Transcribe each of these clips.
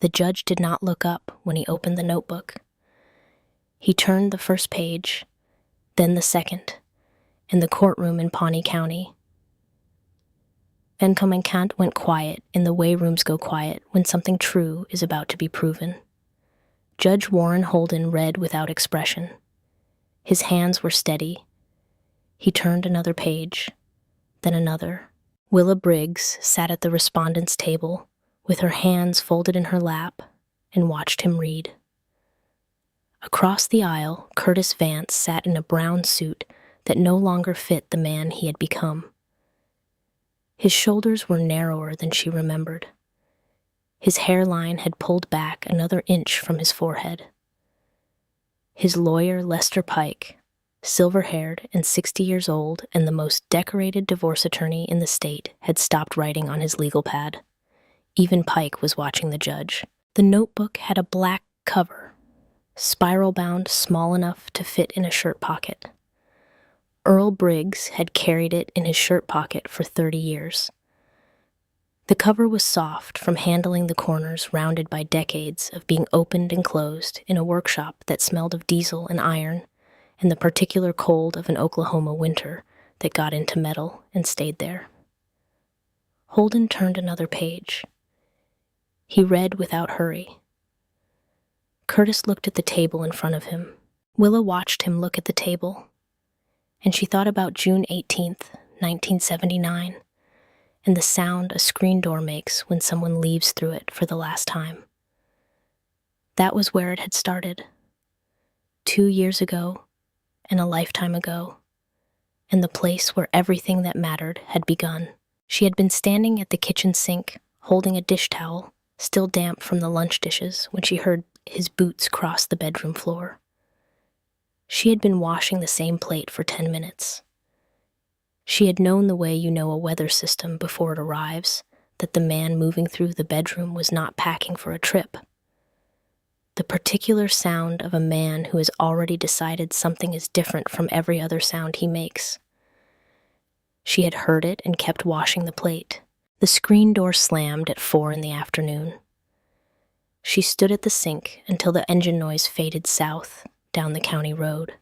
The judge did not look up when he opened the notebook. He turned the first page, then the second, in the courtroom in Pawnee County. Then Kant went quiet in the way rooms go quiet when something true is about to be proven. Judge Warren Holden read without expression. His hands were steady. He turned another page, then another. Willa Briggs sat at the respondent's table with her hands folded in her lap and watched him read. Across the aisle, Curtis Vance sat in a brown suit that no longer fit the man he had become. His shoulders were narrower than she remembered. His hairline had pulled back another inch from his forehead. His lawyer, Lester Pike, silver-haired and 60 years old and the most decorated divorce attorney in the state, had stopped writing on his legal pad. Even Pike was watching the judge. The notebook had a black cover, spiral-bound, small enough to fit in a shirt pocket. Earl Briggs had carried it in his shirt pocket for 30 years. The cover was soft from handling the corners rounded by decades of being opened and closed in a workshop that smelled of diesel and iron and the particular cold of an Oklahoma winter that got into metal and stayed there. Holden turned another page. He read without hurry. Curtis looked at the table in front of him. Willa watched him look at the table, and she thought about June 18th, 1979, and the sound a screen door makes when someone leaves through it for the last time. That was where it had started. 2 years ago, and a lifetime ago, and the place where everything that mattered had begun. She had been standing at the kitchen sink, holding a dish towel, still damp from the lunch dishes, when she heard his boots cross the bedroom floor. She had been washing the same plate for 10 minutes. She had known the way you know a weather system before it arrives, that the man moving through the bedroom was not packing for a trip. The particular sound of a man who has already decided something is different from every other sound he makes. She had heard it and kept washing the plate. The screen door slammed at 4 in the afternoon. She stood at the sink until the engine noise faded south down the county road,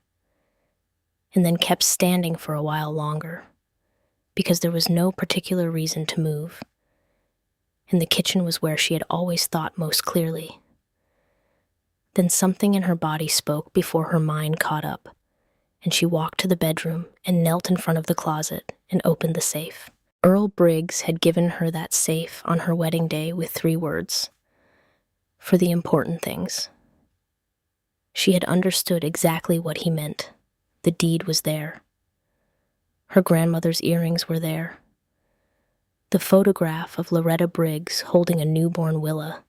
and then kept standing for a while longer, because there was no particular reason to move, and the kitchen was where she had always thought most clearly. Then something in her body spoke before her mind caught up, and she walked to the bedroom and knelt in front of the closet and opened the safe. Earl Briggs had given her that safe on her wedding day with 3 words: for the important things. She had understood exactly what he meant. The deed was there. Her grandmother's earrings were there. The photograph of Loretta Briggs holding a newborn Willa.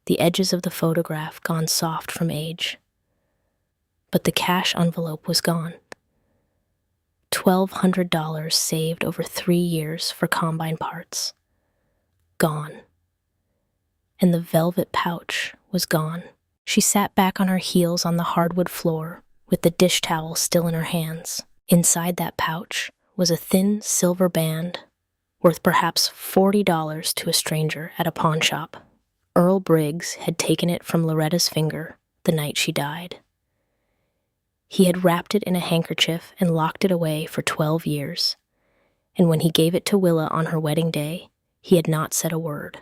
The edges of the photograph gone soft from age. But the cash envelope was gone. $1,200 saved over 3 years for combine parts. Gone. And the velvet pouch was gone. She sat back on her heels on the hardwood floor with the dish towel still in her hands. Inside that pouch was a thin silver band worth perhaps $40 to a stranger at a pawn shop. Earl Briggs had taken it from Loretta's finger the night she died. He had wrapped it in a handkerchief and locked it away for 12 years, and when he gave it to Willa on her wedding day, he had not said a word.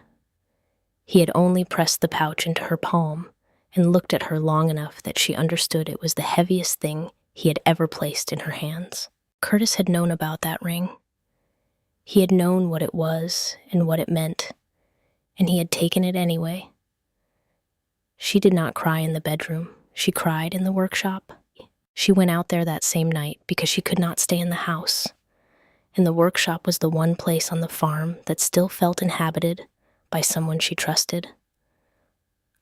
He had only pressed the pouch into her palm and looked at her long enough that she understood it was the heaviest thing he had ever placed in her hands. Curtis had known about that ring. He had known what it was and what it meant, and he had taken it anyway. She did not cry in the bedroom. She cried in the workshop. She went out there that same night because she could not stay in the house, and the workshop was the one place on the farm that still felt inhabited by someone she trusted.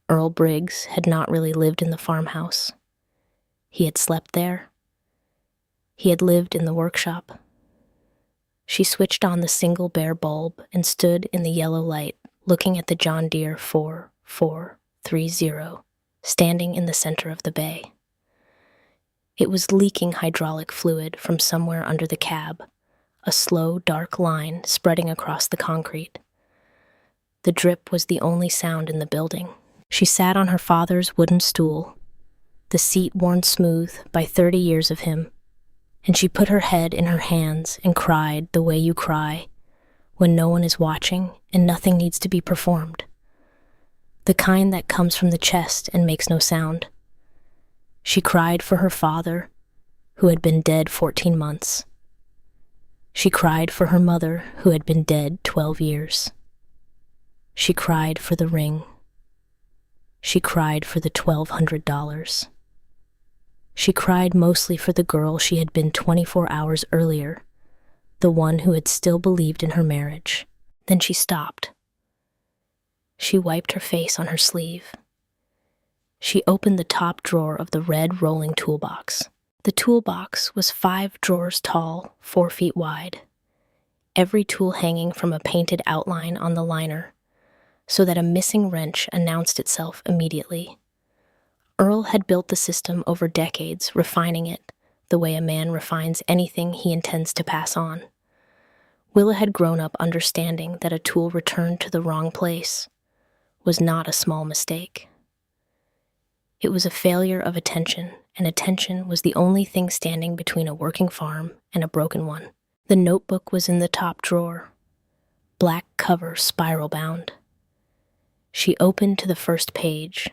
Earl Briggs had not really lived in the farmhouse. He had slept there. He had lived in the workshop. She switched on the single bare bulb and stood in the yellow light, looking at the John Deere 4430, standing in the center of the bay. It was leaking hydraulic fluid from somewhere under the cab, a slow, dark line spreading across the concrete. The drip was the only sound in the building. She sat on her father's wooden stool, the seat worn smooth by 30 years of him, and she put her head in her hands and cried the way you cry when no one is watching and nothing needs to be performed. The kind that comes from the chest and makes no sound. She cried for her father, who had been dead 14 months. She cried for her mother, who had been dead 12 years. She cried for the ring. She cried for the $1,200. She cried mostly for the girl she had been 24 hours earlier, the one who had still believed in her marriage. Then she stopped. She wiped her face on her sleeve. She opened the top drawer of the red rolling toolbox. The toolbox was 5 drawers tall, 4 feet wide, every tool hanging from a painted outline on the liner, so that a missing wrench announced itself immediately. Earl had built the system over decades, refining it the way a man refines anything he intends to pass on. Willa had grown up understanding that a tool returned to the wrong place was not a small mistake. It was a failure of attention, and attention was the only thing standing between a working farm and a broken one. The notebook was in the top drawer, black cover spiral bound. She opened to the first page.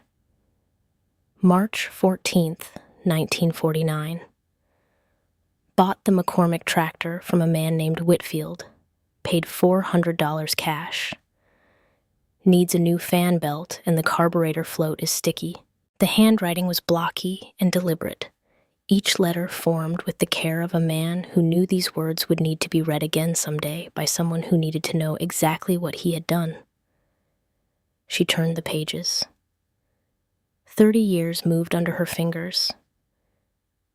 March 14th, 1949. Bought the McCormick tractor from a man named Whitfield. Paid $400 cash. Needs a new fan belt and the carburetor float is sticky. The handwriting was blocky and deliberate, each letter formed with the care of a man who knew these words would need to be read again someday by someone who needed to know exactly what he had done. She turned the pages. 30 years moved under her fingers.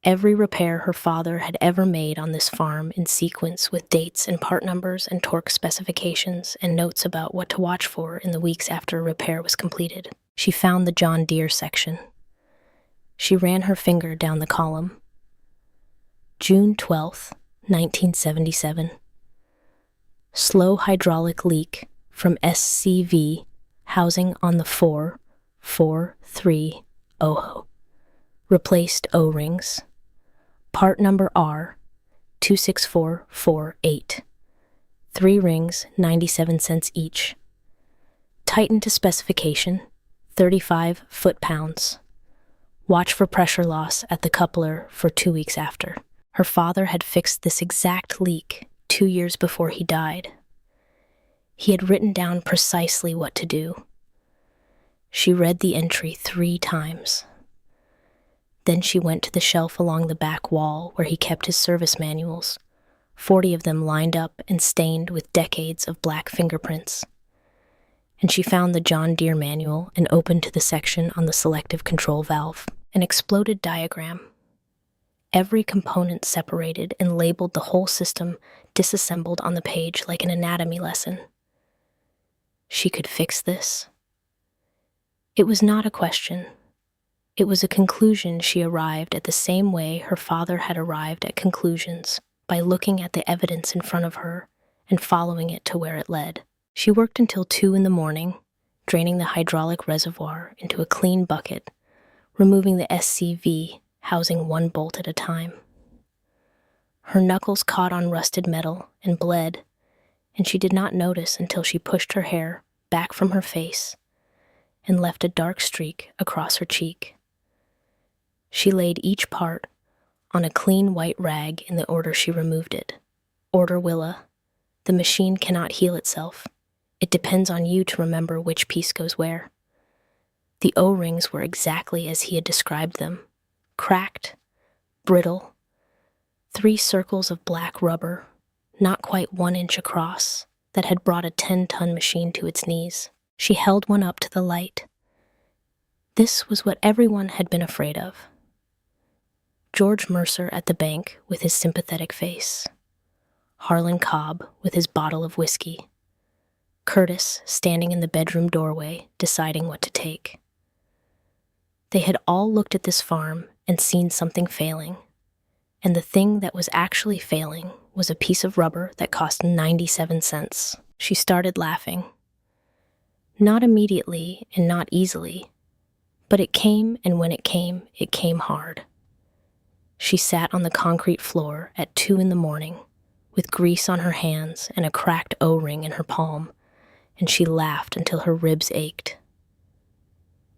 Every repair her father had ever made on this farm in sequence with dates and part numbers and torque specifications and notes about what to watch for in the weeks after a repair was completed. She found the John Deere section. She ran her finger down the column. June 12th, 1977. Slow hydraulic leak from SCV housing on the 443 OHO. Replaced O-rings. Part number R, 26448. 3 rings, 97 cents each. Tightened to specification, 35 foot-pounds. Watch for pressure loss at the coupler for 2 weeks after. Her father had fixed this exact leak 2 years before he died. He had written down precisely what to do. She read the entry 3 times. Then she went to the shelf along the back wall where he kept his service manuals, 40 of them lined up and stained with decades of black fingerprints. And she found the John Deere manual and opened to the section on the selective control valve. An exploded diagram. Every component separated and labeled the whole system disassembled on the page like an anatomy lesson. She could fix this. It was not a question. It was a conclusion she arrived at the same way her father had arrived at conclusions, by looking at the evidence in front of her and following it to where it led. She worked until 2 in the morning, draining the hydraulic reservoir into a clean bucket, removing the SCV, housing 1 bolt at a time. Her knuckles caught on rusted metal and bled, and she did not notice until she pushed her hair back from her face and left a dark streak across her cheek. She laid each part on a clean white rag in the order she removed it. Order Willa. The machine cannot heal itself. It depends on you to remember which piece goes where. The O-rings were exactly as he had described them. Cracked, brittle, 3 circles of black rubber, not quite 1 inch across, that had brought a 10-ton machine to its knees. She held one up to the light. This was what everyone had been afraid of. George Mercer at the bank with his sympathetic face. Harlan Cobb with his bottle of whiskey. Curtis standing in the bedroom doorway, deciding what to take. They had all looked at this farm and seen something failing, and the thing that was actually failing was a piece of rubber that cost 97 cents. She started laughing. Not immediately and not easily, but it came, and when it came hard. She sat on the concrete floor at 2 a.m, with grease on her hands and a cracked O-ring in her palm, and she laughed until her ribs ached.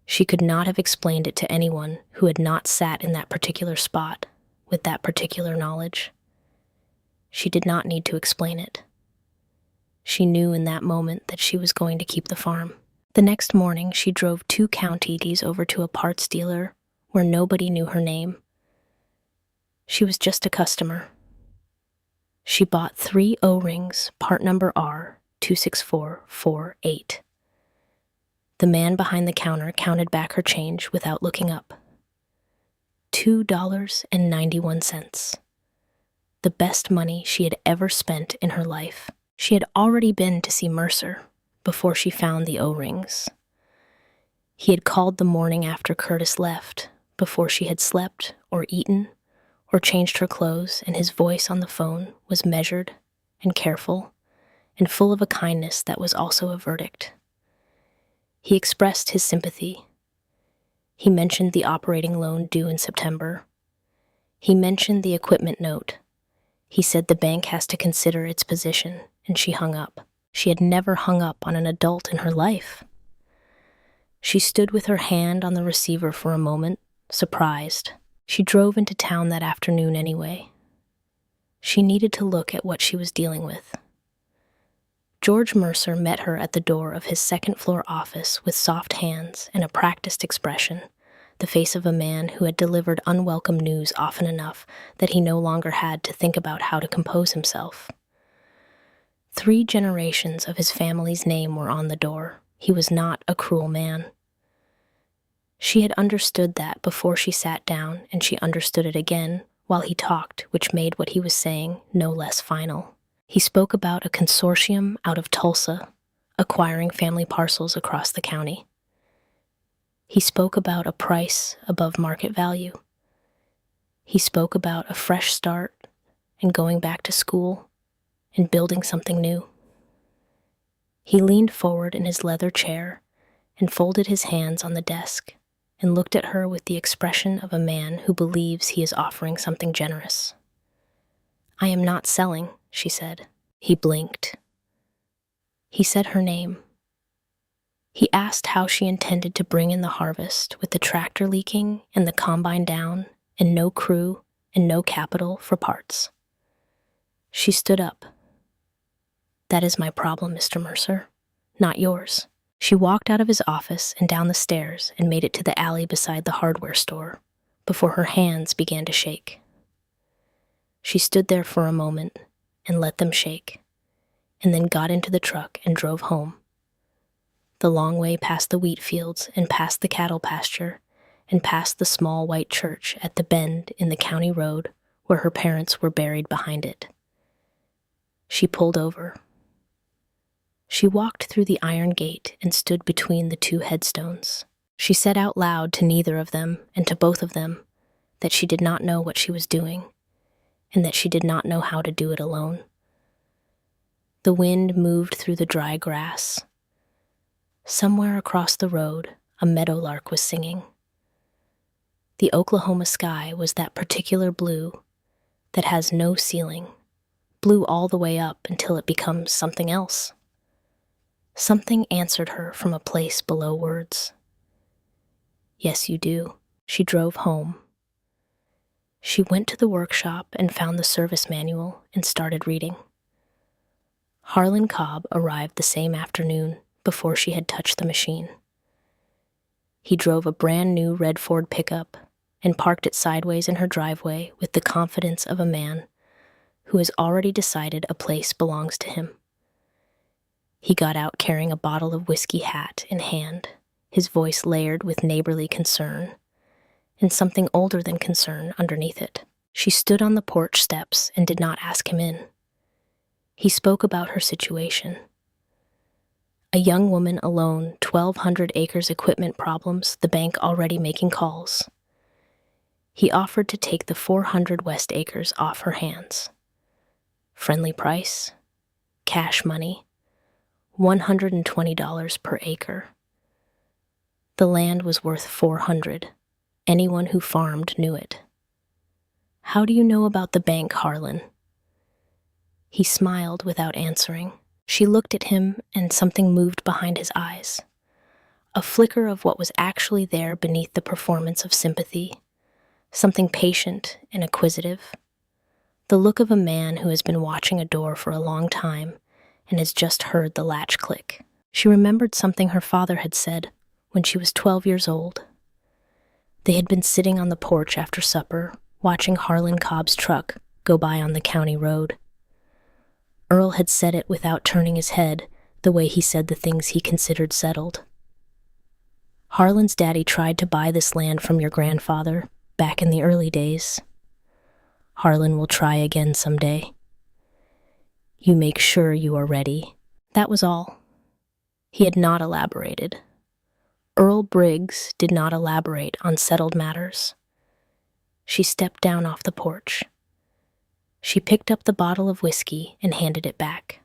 She could not have explained it to anyone who had not sat in that particular spot with that particular knowledge. She did not need to explain it. She knew in that moment that she was going to keep the farm. The next morning, she drove 2 counties over to a parts dealer where nobody knew her name. She was just a customer. She bought 3 O-rings, part number R26448. The man behind the counter counted back her change without looking up. $2.91. The best money she had ever spent in her life. She had already been to see Mercer before she found the O-rings. He had called the morning after Curtis left, before she had slept or eaten or changed her clothes, and his voice on the phone was measured and careful and full of a kindness that was also a verdict. He expressed his sympathy. He mentioned the operating loan due in September. He mentioned the equipment note. He said the bank has to consider its position, and she hung up. She had never hung up on an adult in her life. She stood with her hand on the receiver for a moment, surprised. She drove into town that afternoon anyway. She needed to look at what she was dealing with. George Mercer met her at the door of his second-floor office with soft hands and a practiced expression, the face of a man who had delivered unwelcome news often enough that he no longer had to think about how to compose himself. 3 generations of his family's name were on the door. He was not a cruel man. She had understood that before she sat down, and she understood it again while he talked, which made what he was saying no less final. He spoke about a consortium out of Tulsa, acquiring family parcels across the county. He spoke about a price above market value. He spoke about a fresh start and going back to school and building something new. He leaned forward in his leather chair and folded his hands on the desk and looked at her with the expression of a man who believes he is offering something generous. "I am not selling," she said. He blinked. He said her name. He asked how she intended to bring in the harvest with the tractor leaking and the combine down and no crew and no capital for parts. She stood up. "That is my problem, Mr. Mercer, not yours." She walked out of his office and down the stairs and made it to the alley beside the hardware store before her hands began to shake. She stood there for a moment and let them shake, and then got into the truck and drove home. The long way past the wheat fields and past the cattle pasture and past the small white church at the bend in the county road where her parents were buried behind it. She pulled over. She walked through the iron gate and stood between the 2 headstones. She said out loud to neither of them and to both of them that she did not know what she was doing, and that she did not know how to do it alone. The wind moved through the dry grass. Somewhere across the road, a meadowlark was singing. The Oklahoma sky was that particular blue that has no ceiling, blue all the way up until it becomes something else. Something answered her from a place below words. "Yes, you do." She drove home. She went to the workshop and found the service manual and started reading. Harlan Cobb arrived the same afternoon before she had touched the machine. He drove a brand new red Ford pickup and parked it sideways in her driveway with the confidence of a man who has already decided a place belongs to him. He got out carrying a bottle of whiskey hat in hand, his voice layered with neighborly concern, and something older than concern underneath it. She stood on the porch steps and did not ask him in. He spoke about her situation. A young woman alone, 1,200 acres equipment problems, the bank already making calls. He offered to take the 400 West acres off her hands. Friendly price, cash money, $120 per acre. The land was worth $400. Anyone who farmed knew it. How do you know about the bank, Harlan? He smiled without answering. She looked at him, and something moved behind his eyes. A flicker of what was actually there beneath the performance of sympathy. Something patient and acquisitive. The look of a man who has been watching a door for a long time and has just heard the latch click. She remembered something her father had said when she was 12 years old. They had been sitting on the porch after supper, watching Harlan Cobb's truck go by on the county road. Earl had said it without turning his head, the way he said the things he considered settled. Harlan's daddy tried to buy this land from your grandfather back in the early days. Harlan will try again someday. You make sure you are ready. That was all. He had not elaborated. Earl Briggs did not elaborate on settled matters. She stepped down off the porch. She picked up the bottle of whiskey and handed it back.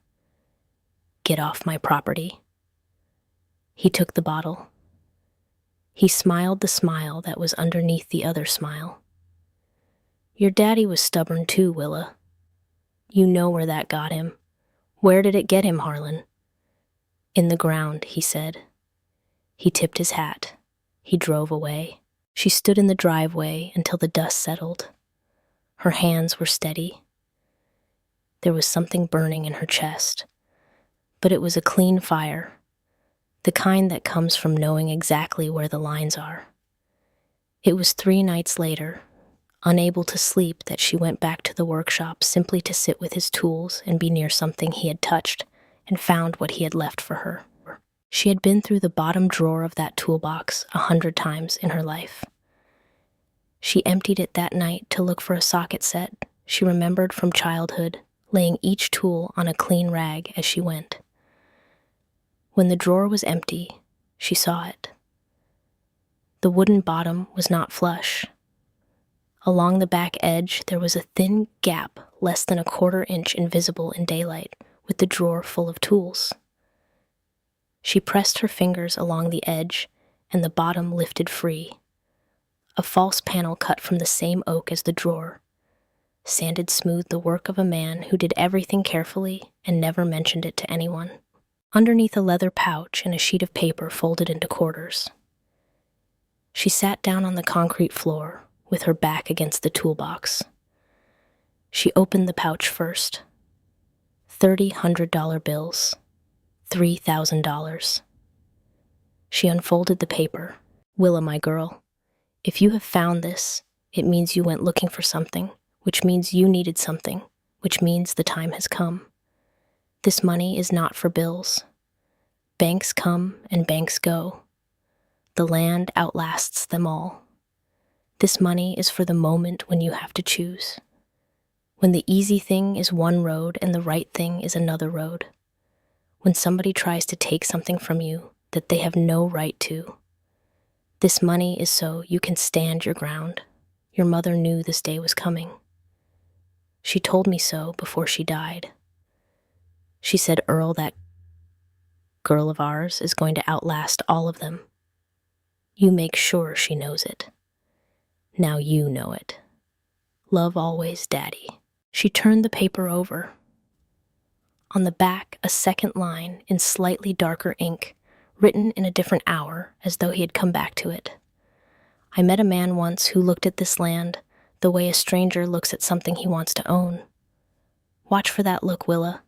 Get off my property. He took the bottle. He smiled the smile that was underneath the other smile. Your daddy was stubborn too, Willa. You know where that got him. Where did it get him, Harlan? In the ground, he said. He tipped his hat. He drove away. She stood in the driveway until the dust settled. Her hands were steady. There was something burning in her chest, but it was a clean fire, the kind that comes from knowing exactly where the lines are. It was 3 nights later, unable to sleep, that she went back to the workshop simply to sit with his tools and be near something he had touched and found what he had left for her. She had been through the bottom drawer of that toolbox 100 times in her life. She emptied it that night to look for a socket set she remembered from childhood, laying each tool on a clean rag as she went. When the drawer was empty, she saw it. The wooden bottom was not flush. Along the back edge, there was a thin gap less than a 1/4 inch invisible in daylight, with the drawer full of tools. She pressed her fingers along the edge, and the bottom lifted free. A false panel cut from the same oak as the drawer, sanded smooth, the work of a man who did everything carefully and never mentioned it to anyone. Underneath a leather pouch and a sheet of paper folded into quarters. She sat down on the concrete floor with her back against the toolbox. She opened the pouch first. $30 $100 bills. $3,000. She unfolded the paper. Willa, my girl, if you have found this, it means you went looking for something, which means you needed something, which means the time has come. This money is not for bills. Banks come and banks go. The land outlasts them all. This money is for the moment when you have to choose. When the easy thing is one road and the right thing is another road. When somebody tries to take something from you that they have no right to. This money is so you can stand your ground. Your mother knew this day was coming. She told me so before she died. She said, Earl, that girl of ours is going to outlast all of them. You make sure she knows it. Now you know it. Love always, Daddy. She turned the paper over. On the back, a second line in slightly darker ink, written in a different hour, as though he had come back to it. I met a man once who looked at this land the way a stranger looks at something he wants to own. Watch for that look, Willa.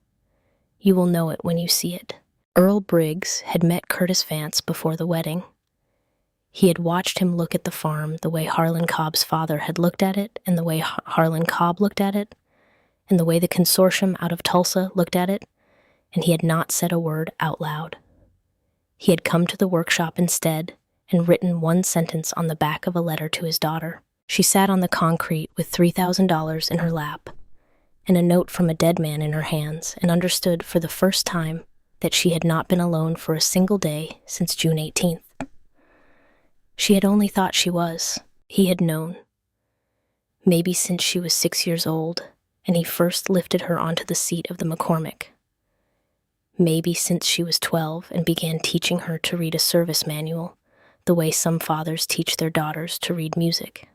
You will know it when you see it. Earl Briggs had met Curtis Vance before the wedding. He had watched him look at the farm the way Harlan Cobb's father had looked at it, and the way Harlan Cobb looked at it, and the way the consortium out of Tulsa looked at it, and he had not said a word out loud. He had come to the workshop instead and written one sentence on the back of a letter to his daughter. She sat on the concrete with $3,000 in her lap and a note from a dead man in her hands, and understood for the first time that she had not been alone for a single day since June 18th. She had only thought she was. He had known. Maybe since she was 6 years old, and he first lifted her onto the seat of the McCormick. maybe since she was 12, and began teaching her to read a service manual, the way some fathers teach their daughters to read music.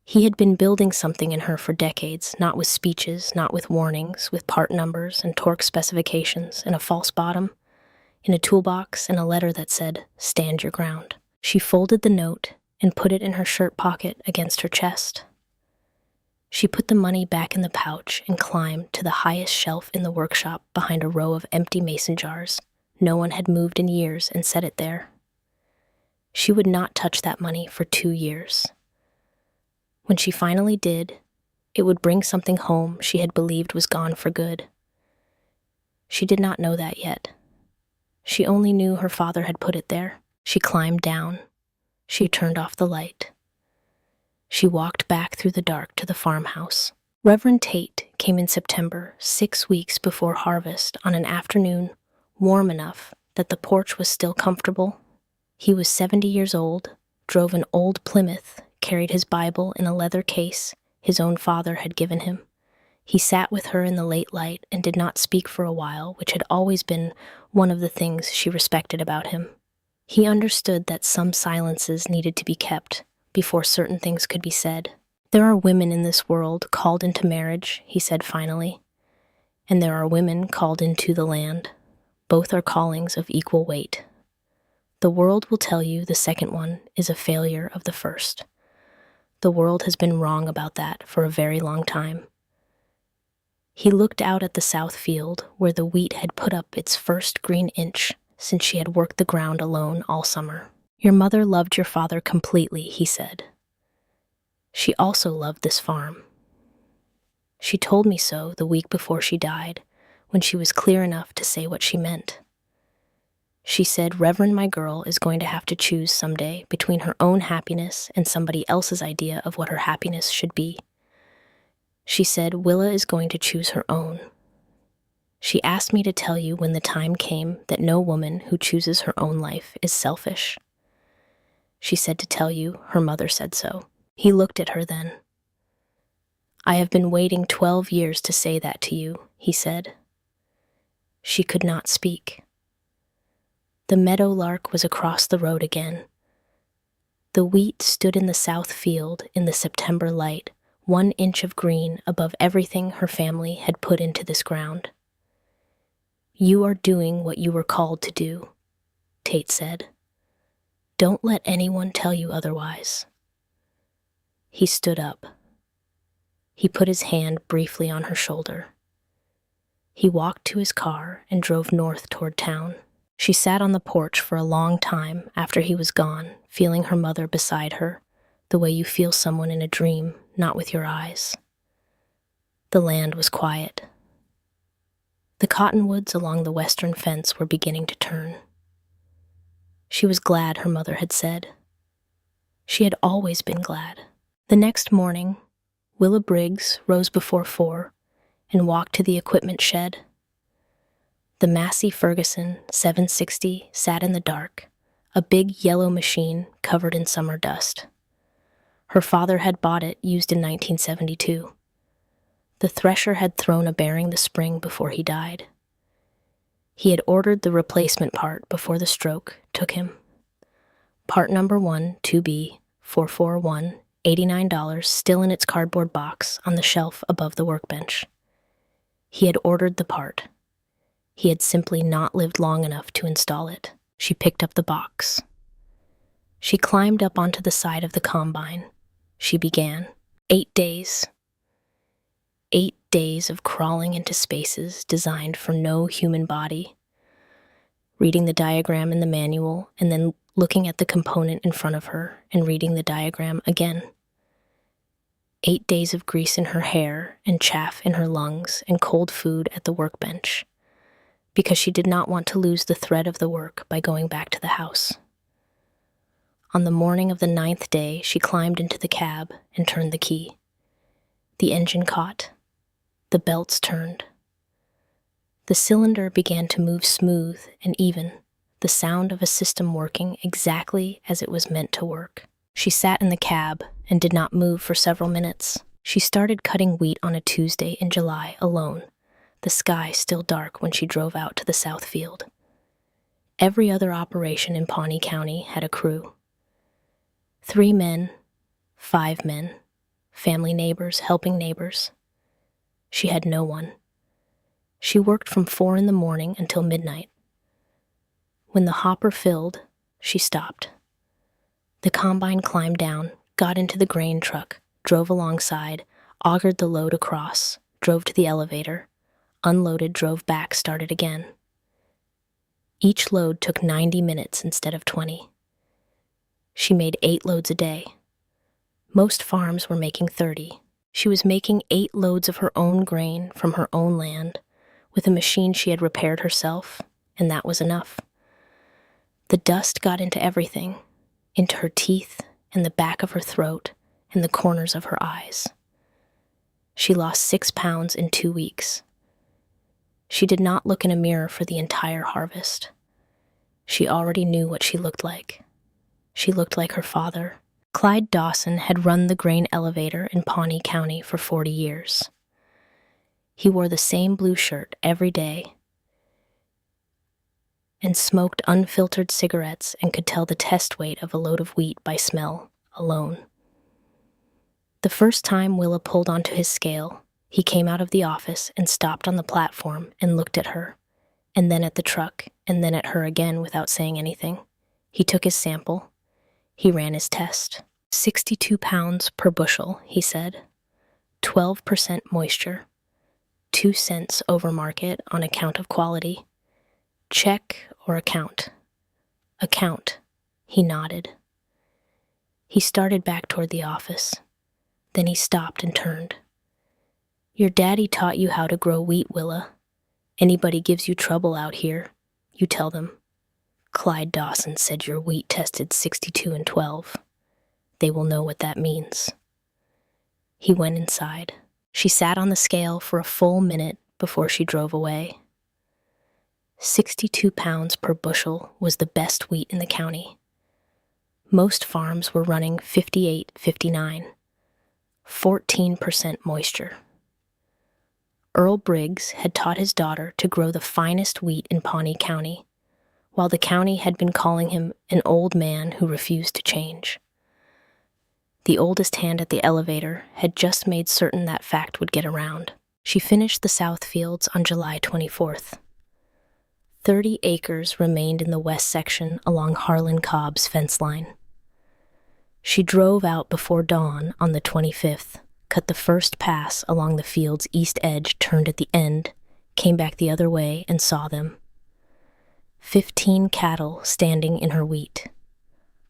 He had been building something in her for decades, not with speeches, not with warnings, with part numbers and torque specifications and a false bottom, in a toolbox and a letter that said, "Stand your ground." She folded the note and put it in her shirt pocket against her chest. She put the money back in the pouch and climbed to the highest shelf in the workshop behind a row of empty mason jars. No one had moved in years and set it there. She would not touch that money for 2 years. When she finally did, it would bring something home she had believed was gone for good. She did not know that yet. She only knew her father had put it there. She climbed down. She turned off the light. She walked back through the dark to the farmhouse. Reverend Tate came in September, 6 weeks before harvest, on an afternoon warm enough that the porch was still comfortable. He was 70 years old, drove an old Plymouth, carried his Bible in a leather case his own father had given him. He sat with her in the late light and did not speak for a while, which had always been one of the things she respected about him. He understood that some silences needed to be kept before certain things could be said. "There are women in this world called into marriage," he said finally, "and there are women called into the land. Both are callings of equal weight. The world will tell you the second one is a failure of the first. The world has been wrong about that for a very long time." He looked out at the south field where the wheat had put up its first green inch since she had worked the ground alone all summer. "Your mother loved your father completely," he said. "She also loved this farm. She told me so the week before she died, when she was clear enough to say what she meant. She said, 'Reverend, my girl, is going to have to choose someday between her own happiness and somebody else's idea of what her happiness should be.' She said, 'Willa is going to choose her own.' She asked me to tell you when the time came that no woman who chooses her own life is selfish. She said to tell you her mother said so." He looked at her then. "I have been waiting 12 years to say that to you," he said. She could not speak. The meadow lark was across the road again. The wheat stood in the south field in the September light, 1 inch of green above everything her family had put into this ground. "You are doing what you were called to do," Tate said. "Don't let anyone tell you otherwise." He stood up. He put his hand briefly on her shoulder. He walked to his car and drove north toward town. She sat on the porch for a long time after he was gone, feeling her mother beside her, the way you feel someone in a dream, not with your eyes. The land was quiet. The cottonwoods along the western fence were beginning to turn. She was glad her mother had said. She had always been glad. The next morning, Willa Briggs rose before 4 and walked to the equipment shed. The Massey Ferguson 760 sat in the dark, a big yellow machine covered in summer dust. Her father had bought it used in 1972. The thresher had thrown a bearing the spring before he died. He had ordered the replacement part before the stroke took him. Part number 1, 2B, 441, $89, still in its cardboard box on the shelf above the workbench. He had ordered the part. He had simply not lived long enough to install it. She picked up the box. She climbed up onto the side of the combine. She began. 8 days. 8 days of crawling into spaces designed for no human body, reading the diagram in the manual, and then looking at the component in front of her and reading the diagram again. 8 days of grease in her hair and chaff in her lungs and cold food at the workbench, because she did not want to lose the thread of the work by going back to the house. On the morning of the 9th day, she climbed into the cab and turned the key. The engine caught. The belts turned. The cylinder began to move smooth and even, the sound of a system working exactly as it was meant to work. She sat in the cab and did not move for several minutes. She started cutting wheat on a Tuesday in July alone, the sky still dark when she drove out to the south field. Every other operation in Pawnee County had a crew. 3 men, 5 men, family neighbors helping neighbors. She had no one. She worked from 4 in the morning until midnight. When the hopper filled, she stopped. The combine climbed down, got into the grain truck, drove alongside, augured the load across, drove to the elevator, unloaded, drove back, started again. Each load took 90 minutes instead of 20. She made 8 loads a day. Most farms were making 30. She was making 8 loads of her own grain from her own land with a machine she had repaired herself, and that was enough. The dust got into everything, into her teeth and the back of her throat and the corners of her eyes. She lost 6 pounds in 2 weeks. She did not look in a mirror for the entire harvest. She already knew what she looked like. She looked like her father. Clyde Dawson had run the grain elevator in Pawnee County for 40 years. He wore the same blue shirt every day and smoked unfiltered cigarettes and could tell the test weight of a load of wheat by smell alone. The first time Willa pulled onto his scale, he came out of the office and stopped on the platform and looked at her, and then at the truck, and then at her again without saying anything. He took his sample. He ran his test. 62 pounds per bushel, he said. 12% moisture. 2 cents over market on account of quality. Check or account? Account, he nodded. He started back toward the office. Then he stopped and turned. Your daddy taught you how to grow wheat, Willa. Anybody gives you trouble out here, you tell them. Clyde Dawson said your wheat tested 62 and 12. They will know what that means. He went inside. She sat on the scale for a full minute before she drove away. 62 pounds per bushel was the best wheat in the county. Most farms were running 58, 59. 14% moisture. Earl Briggs had taught his daughter to grow the finest wheat in Pawnee County, while the county had been calling him an old man who refused to change. The oldest hand at the elevator had just made certain that fact would get around. She finished the South Fields on July 24th. 30 acres remained in the west section along Harlan Cobb's fence line. She drove out before dawn on the 25th, cut the first pass along the field's east edge, turned at the end, came back the other way, and saw them. 15 cattle standing in her wheat.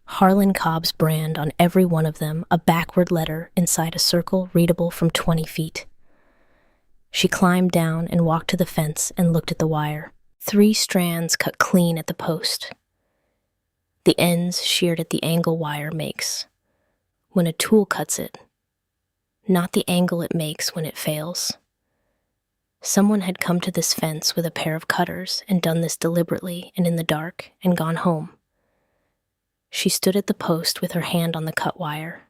Harlan Cobb's brand on every one of them, a backward letter inside a circle readable from 20 feet. She climbed down and walked to the fence and looked at the wire. 3 strands cut clean at the post. The ends sheared at the angle wire makes when a tool cuts it, not the angle it makes when it fails. Someone had come to this fence with a pair of cutters and done this deliberately and in the dark and gone home. She stood at the post with her hand on the cut wire.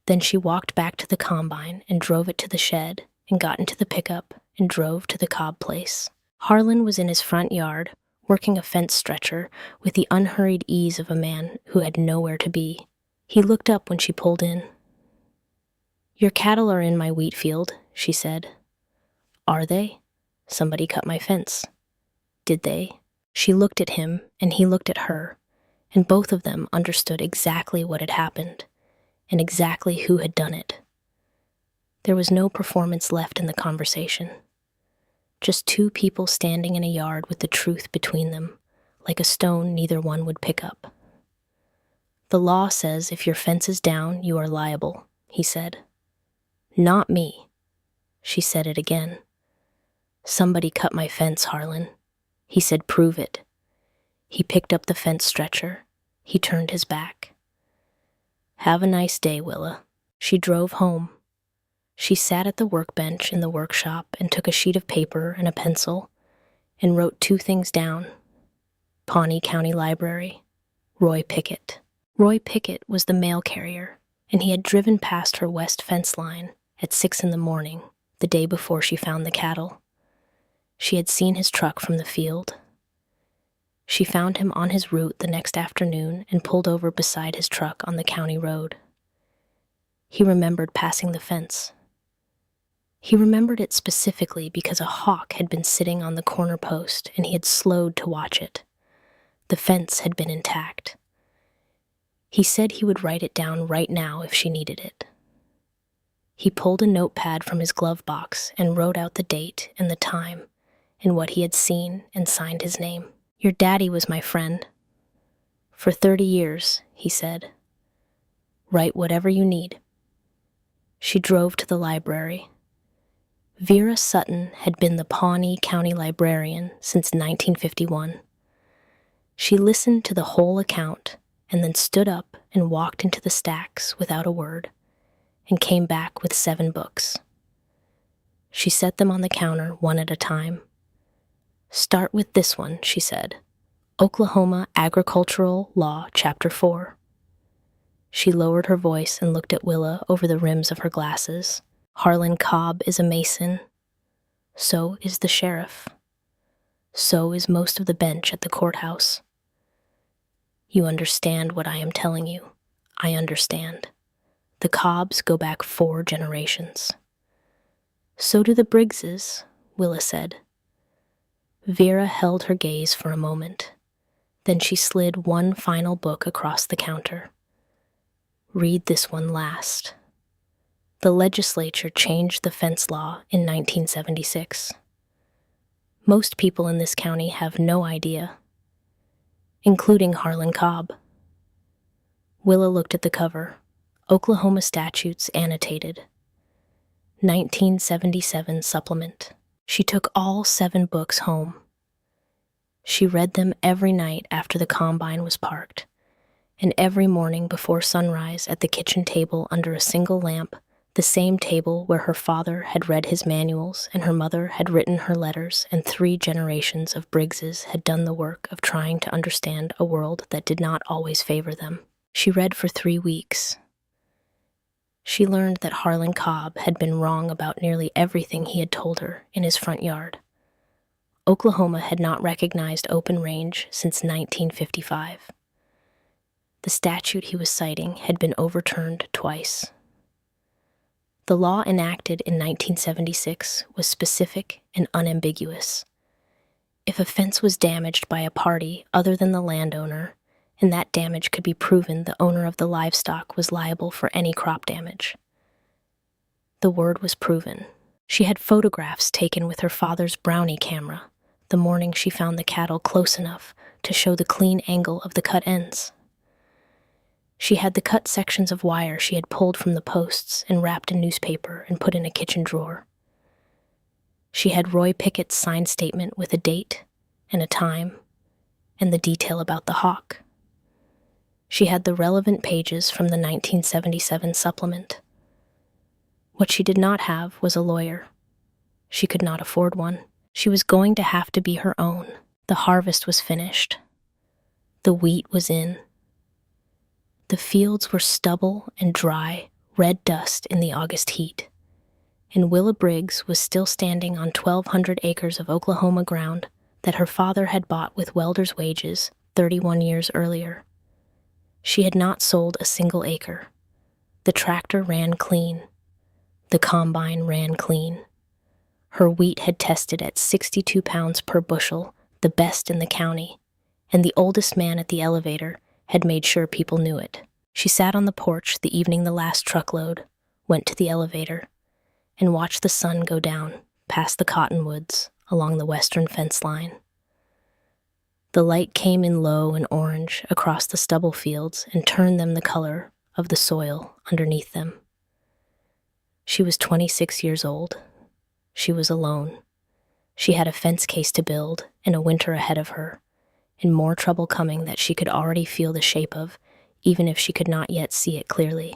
Then she walked back to the combine and drove it to the shed and got into the pickup and drove to the Cobb place. Harlan was in his front yard, working a fence stretcher with the unhurried ease of a man who had nowhere to be. He looked up when she pulled in. Your cattle are in my wheat field, she said. Are they? Somebody cut my fence. Did they? She looked at him, and he looked at her, and both of them understood exactly what had happened, and exactly who had done it. There was no performance left in the conversation. Just 2 people standing in a yard with the truth between them, like a stone neither one would pick up. The law says if your fence is down, you are liable, he said. Not me. She said it again. Somebody cut my fence, Harlan. He said, prove it. He picked up the fence stretcher. He turned his back. Have a nice day, Willa. She drove home. She sat at the workbench in the workshop and took a sheet of paper and a pencil and wrote 2 things down. Pawnee County Library, Roy Pickett. Roy Pickett was the mail carrier, and he had driven past her west fence line at 6 in the morning, the day before she found the cattle. She had seen his truck from the field. She found him on his route the next afternoon and pulled over beside his truck on the county road. He remembered passing the fence. He remembered it specifically because a hawk had been sitting on the corner post and he had slowed to watch it. The fence had been intact. He said he would write it down right now if she needed it. He pulled a notepad from his glove box and wrote out the date and the time and what he had seen and signed his name. "Your daddy was my friend. For 30 years, he said. Write whatever you need." She drove to the library. Vera Sutton had been the Pawnee County librarian since 1951. She listened to the whole account and then stood up and walked into the stacks without a word and came back with 7 books. She set them on the counter one at a time. "Start with this one," she said. "Oklahoma Agricultural Law, Chapter 4. She lowered her voice and looked at Willa over the rims of her glasses. "Harlan Cobb is a Mason. So is the sheriff. So is most of the bench at the courthouse. You understand what I am telling you. I understand. The Cobbs go back 4 generations." "So do the Briggses," Willa said. Vera held her gaze for a moment. Then she slid one final book across the counter. "Read this one last. The legislature changed the fence law in 1976. Most people in this county have no idea, including Harlan Cobb." Willa looked at the cover. Oklahoma Statutes Annotated. 1977 Supplement. She took all 7 books home. She read them every night after the combine was parked, and every morning before sunrise at the kitchen table under a single lamp, the same table where her father had read his manuals and her mother had written her letters, and 3 generations of Briggses had done the work of trying to understand a world that did not always favor them. She read for 3 weeks. She learned that Harlan Cobb had been wrong about nearly everything he had told her in his front yard. Oklahoma had not recognized open range since 1955. The statute he was citing had been overturned twice. The law enacted in 1976 was specific and unambiguous. If a fence was damaged by a party other than the landowner, and that damage could be proven, the owner of the livestock was liable for any crop damage. The word was proven. She had photographs taken with her father's Brownie camera the morning she found the cattle close enough to show the clean angle of the cut ends. She had the cut sections of wire she had pulled from the posts and wrapped in newspaper and put in a kitchen drawer. She had Roy Pickett's signed statement with a date and a time and the detail about the hawk. She had the relevant pages from the 1977 supplement. What she did not have was a lawyer. She could not afford one. She was going to have to be her own. The harvest was finished. The wheat was in. The fields were stubble and dry, red dust in the August heat, and Willa Briggs was still standing on 1,200 acres of Oklahoma ground that her father had bought with welder's wages 31 years earlier. She had not sold a single acre. The tractor ran clean. The combine ran clean. Her wheat had tested at 62 pounds per bushel, the best in the county, and the oldest man at the elevator had made sure people knew it. She sat on the porch the evening the last truckload, went to the elevator, and watched the sun go down past the cottonwoods along the western fence line. The light came in low and orange across the stubble fields and turned them the color of the soil underneath them. She was 26 years old. She was alone. She had a fence case to build and a winter ahead of her, and more trouble coming that she could already feel the shape of, even if she could not yet see it clearly.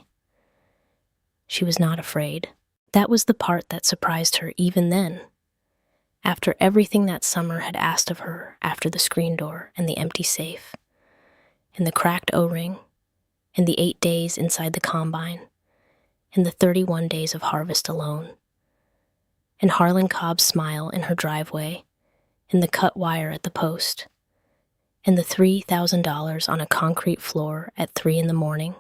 She was not afraid. That was the part that surprised her even then. After everything that summer had asked of her, after the screen door and the empty safe, and the cracked O-ring, and the 8 days inside the combine, and the 31 days of harvest alone, and Harlan Cobb's smile in her driveway, in the cut wire at the post, and the $3,000 on a concrete floor at 3 in the morning,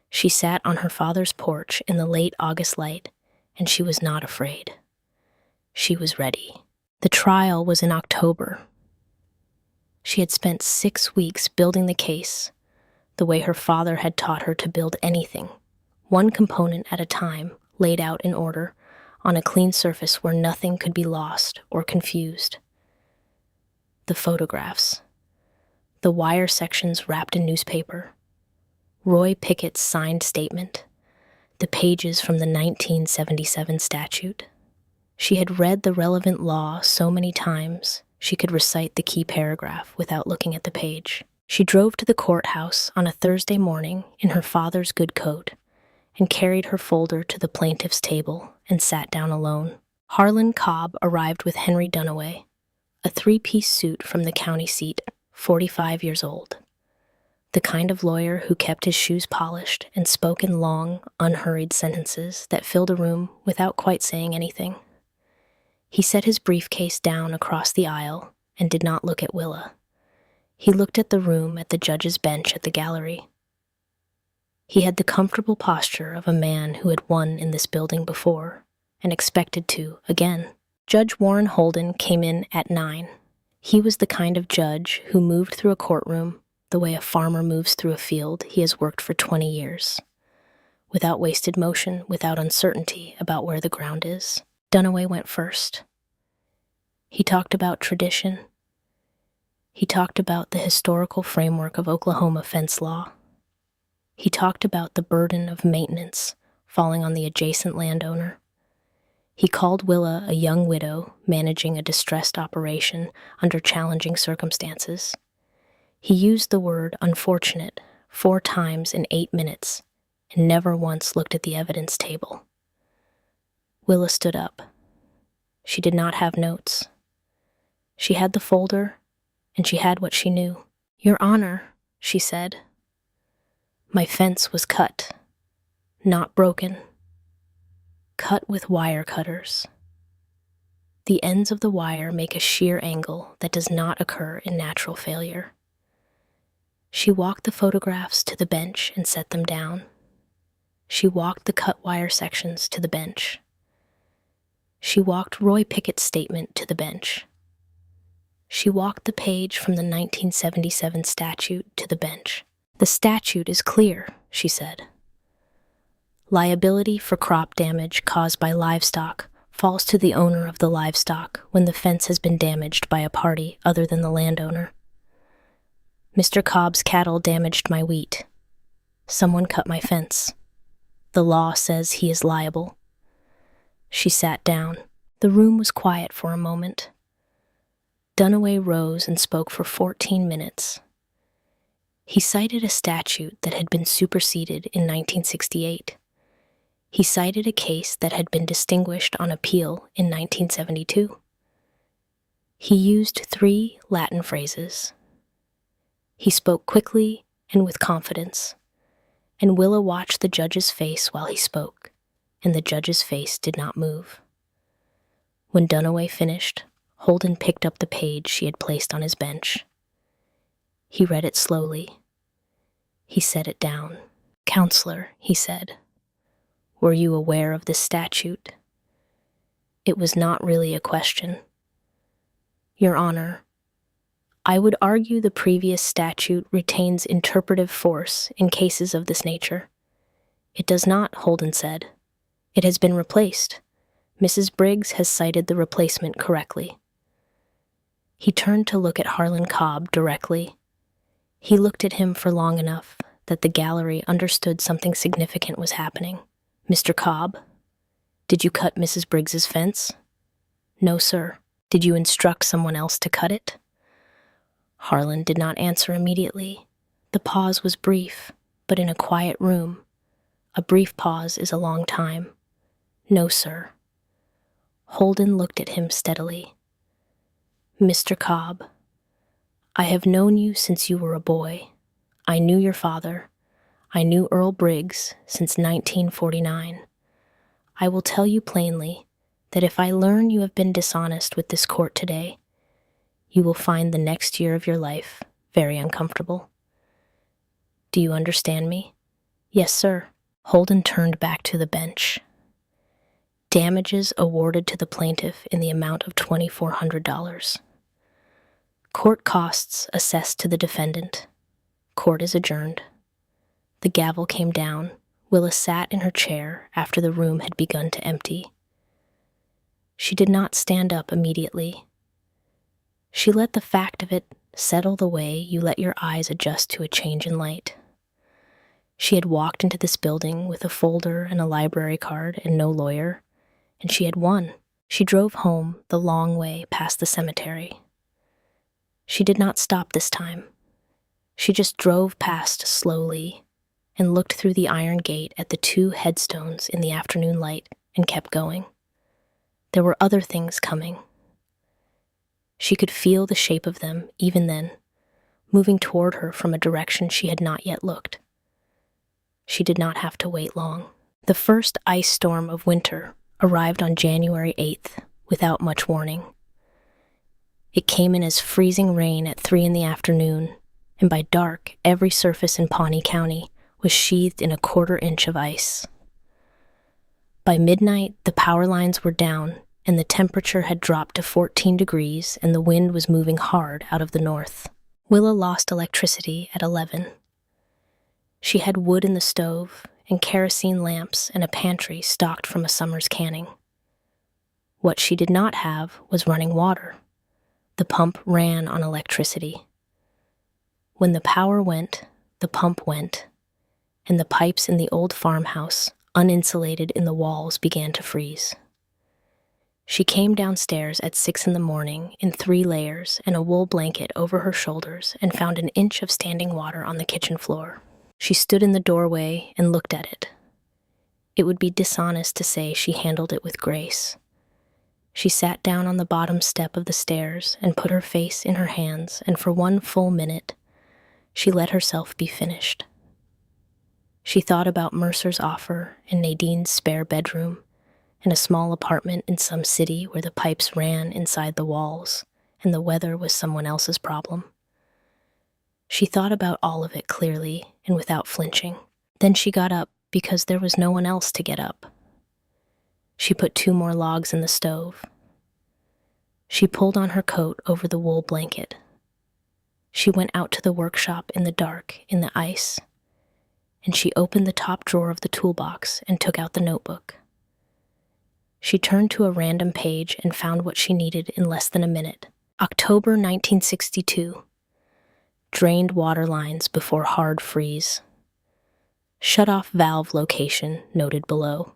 she sat on her father's porch in the late August light, and she was not afraid. She was ready. The trial was in October. She had spent 6 weeks building the case, the way her father had taught her to build anything, one component at a time, laid out in order, on a clean surface where nothing could be lost or confused. The photographs, the wire sections wrapped in newspaper, Roy Pickett's signed statement, the pages from the 1977 statute. She had read the relevant law so many times she could recite the key paragraph without looking at the page. She drove to the courthouse on a Thursday morning in her father's good coat and carried her folder to the plaintiff's table and sat down alone. Harlan Cobb arrived with Henry Dunaway, a 3-piece suit from the county seat, 45 years old. The kind of lawyer who kept his shoes polished and spoke in long, unhurried sentences that filled a room without quite saying anything. He set his briefcase down across the aisle and did not look at Willa. He looked at the room at the judge's bench at the gallery. He had the comfortable posture of a man who had won in this building before and expected to again. Judge Warren Holden came in at 9. He was the kind of judge who moved through a courtroom the way a farmer moves through a field he has worked for 20 years, without wasted motion, without uncertainty about where the ground is. Dunaway went first. He talked about tradition. He talked about the historical framework of Oklahoma fence law. He talked about the burden of maintenance falling on the adjacent landowner. He called Willa a young widow managing a distressed operation under challenging circumstances. He used the word unfortunate 4 times in 8 minutes and never once looked at the evidence table. Willa stood up. She did not have notes. She had the folder, and she had what she knew. "Your Honor," she said, "my fence was cut, not broken. Cut with wire cutters. The ends of the wire make a shear angle that does not occur in natural failure." She walked the photographs to the bench and set them down. She walked the cut wire sections to the bench. She walked Roy Pickett's statement to the bench. She walked the page from the 1977 statute to the bench. "The statute is clear," she said. "Liability for crop damage caused by livestock falls to the owner of the livestock when the fence has been damaged by a party other than the landowner. Mr. Cobb's cattle damaged my wheat. Someone cut my fence. The law says he is liable." She sat down. The room was quiet for a moment. Dunaway rose and spoke for 14 minutes. He cited a statute that had been superseded in 1968. He cited a case that had been distinguished on appeal in 1972. He used 3 Latin phrases. He spoke quickly and with confidence, and Willa watched the judge's face while he spoke, and the judge's face did not move. When Dunaway finished, Holden picked up the page she had placed on his bench. He read it slowly. He set it down. "Counselor," he said, "were you aware of this statute?" It was not really a question. "Your Honor, I would argue the previous statute retains interpretive force in cases of this nature." "It does not," Holden said. "It has been replaced. Mrs. Briggs has cited the replacement correctly." He turned to look at Harlan Cobb directly. He looked at him for long enough that the gallery understood something significant was happening. "Mr. Cobb, did you cut Mrs. Briggs's fence?" "No, sir." "Did you instruct someone else to cut it?" Harlan did not answer immediately. The pause was brief, but in a quiet room, a brief pause is a long time. "No, sir." Holden looked at him steadily. "Mr. Cobb, I have known you since you were a boy. I knew your father. I knew Earl Briggs since 1949. I will tell you plainly that if I learn you have been dishonest with this court today, You will find the next year of your life very uncomfortable. Do you understand me? Yes, sir. Holden turned back to the bench. Damages awarded to the plaintiff in the amount of $2,400. Court costs assessed to the defendant. Court is adjourned. The gavel came down. Willa sat in her chair after the room had begun to empty. She did not stand up immediately. She let the fact of it settle the way you let your eyes adjust to a change in light. She had walked into this building with a folder and a library card and no lawyer, and she had won. She drove home the long way past the cemetery. She did not stop this time. She just drove past slowly and looked through the iron gate at the 2 headstones in the afternoon light and kept going. There were other things coming. She could feel the shape of them even then, moving toward her from a direction she had not yet looked. She did not have to wait long. The first ice storm of winter arrived on January 8th without much warning. It came in as freezing rain at 3 in the afternoon, and by dark, every surface in Pawnee County was sheathed in a 1/4 inch of ice. By midnight, the power lines were down, and the temperature had dropped to 14 degrees, and the wind was moving hard out of the north. Willa lost electricity at 11. She had wood in the stove, and kerosene lamps and a pantry stocked from a summer's canning. What she did not have was running water. The pump ran on electricity. When the power went, the pump went, and the pipes in the old farmhouse, uninsulated in the walls, began to freeze. She came downstairs at 6 in the morning in 3 layers and a wool blanket over her shoulders and found an inch of standing water on the kitchen floor. She stood in the doorway and looked at it. It would be dishonest to say she handled it with grace. She sat down on the bottom step of the stairs and put her face in her hands, and for 1 full minute, she let herself be finished. She thought about Mercer's offer and Nadine's spare bedroom and a small apartment in some city where the pipes ran inside the walls and the weather was someone else's problem. She thought about all of it clearly and without flinching. Then she got up because there was no one else to get up. She put 2 more logs in the stove. She pulled on her coat over the wool blanket. She went out to the workshop in the dark, in the ice, and she opened the top drawer of the toolbox and took out the notebook. She turned to a random page and found what she needed in less than a minute. October 1962. Drained water lines before hard freeze. Shut-off valve location noted below.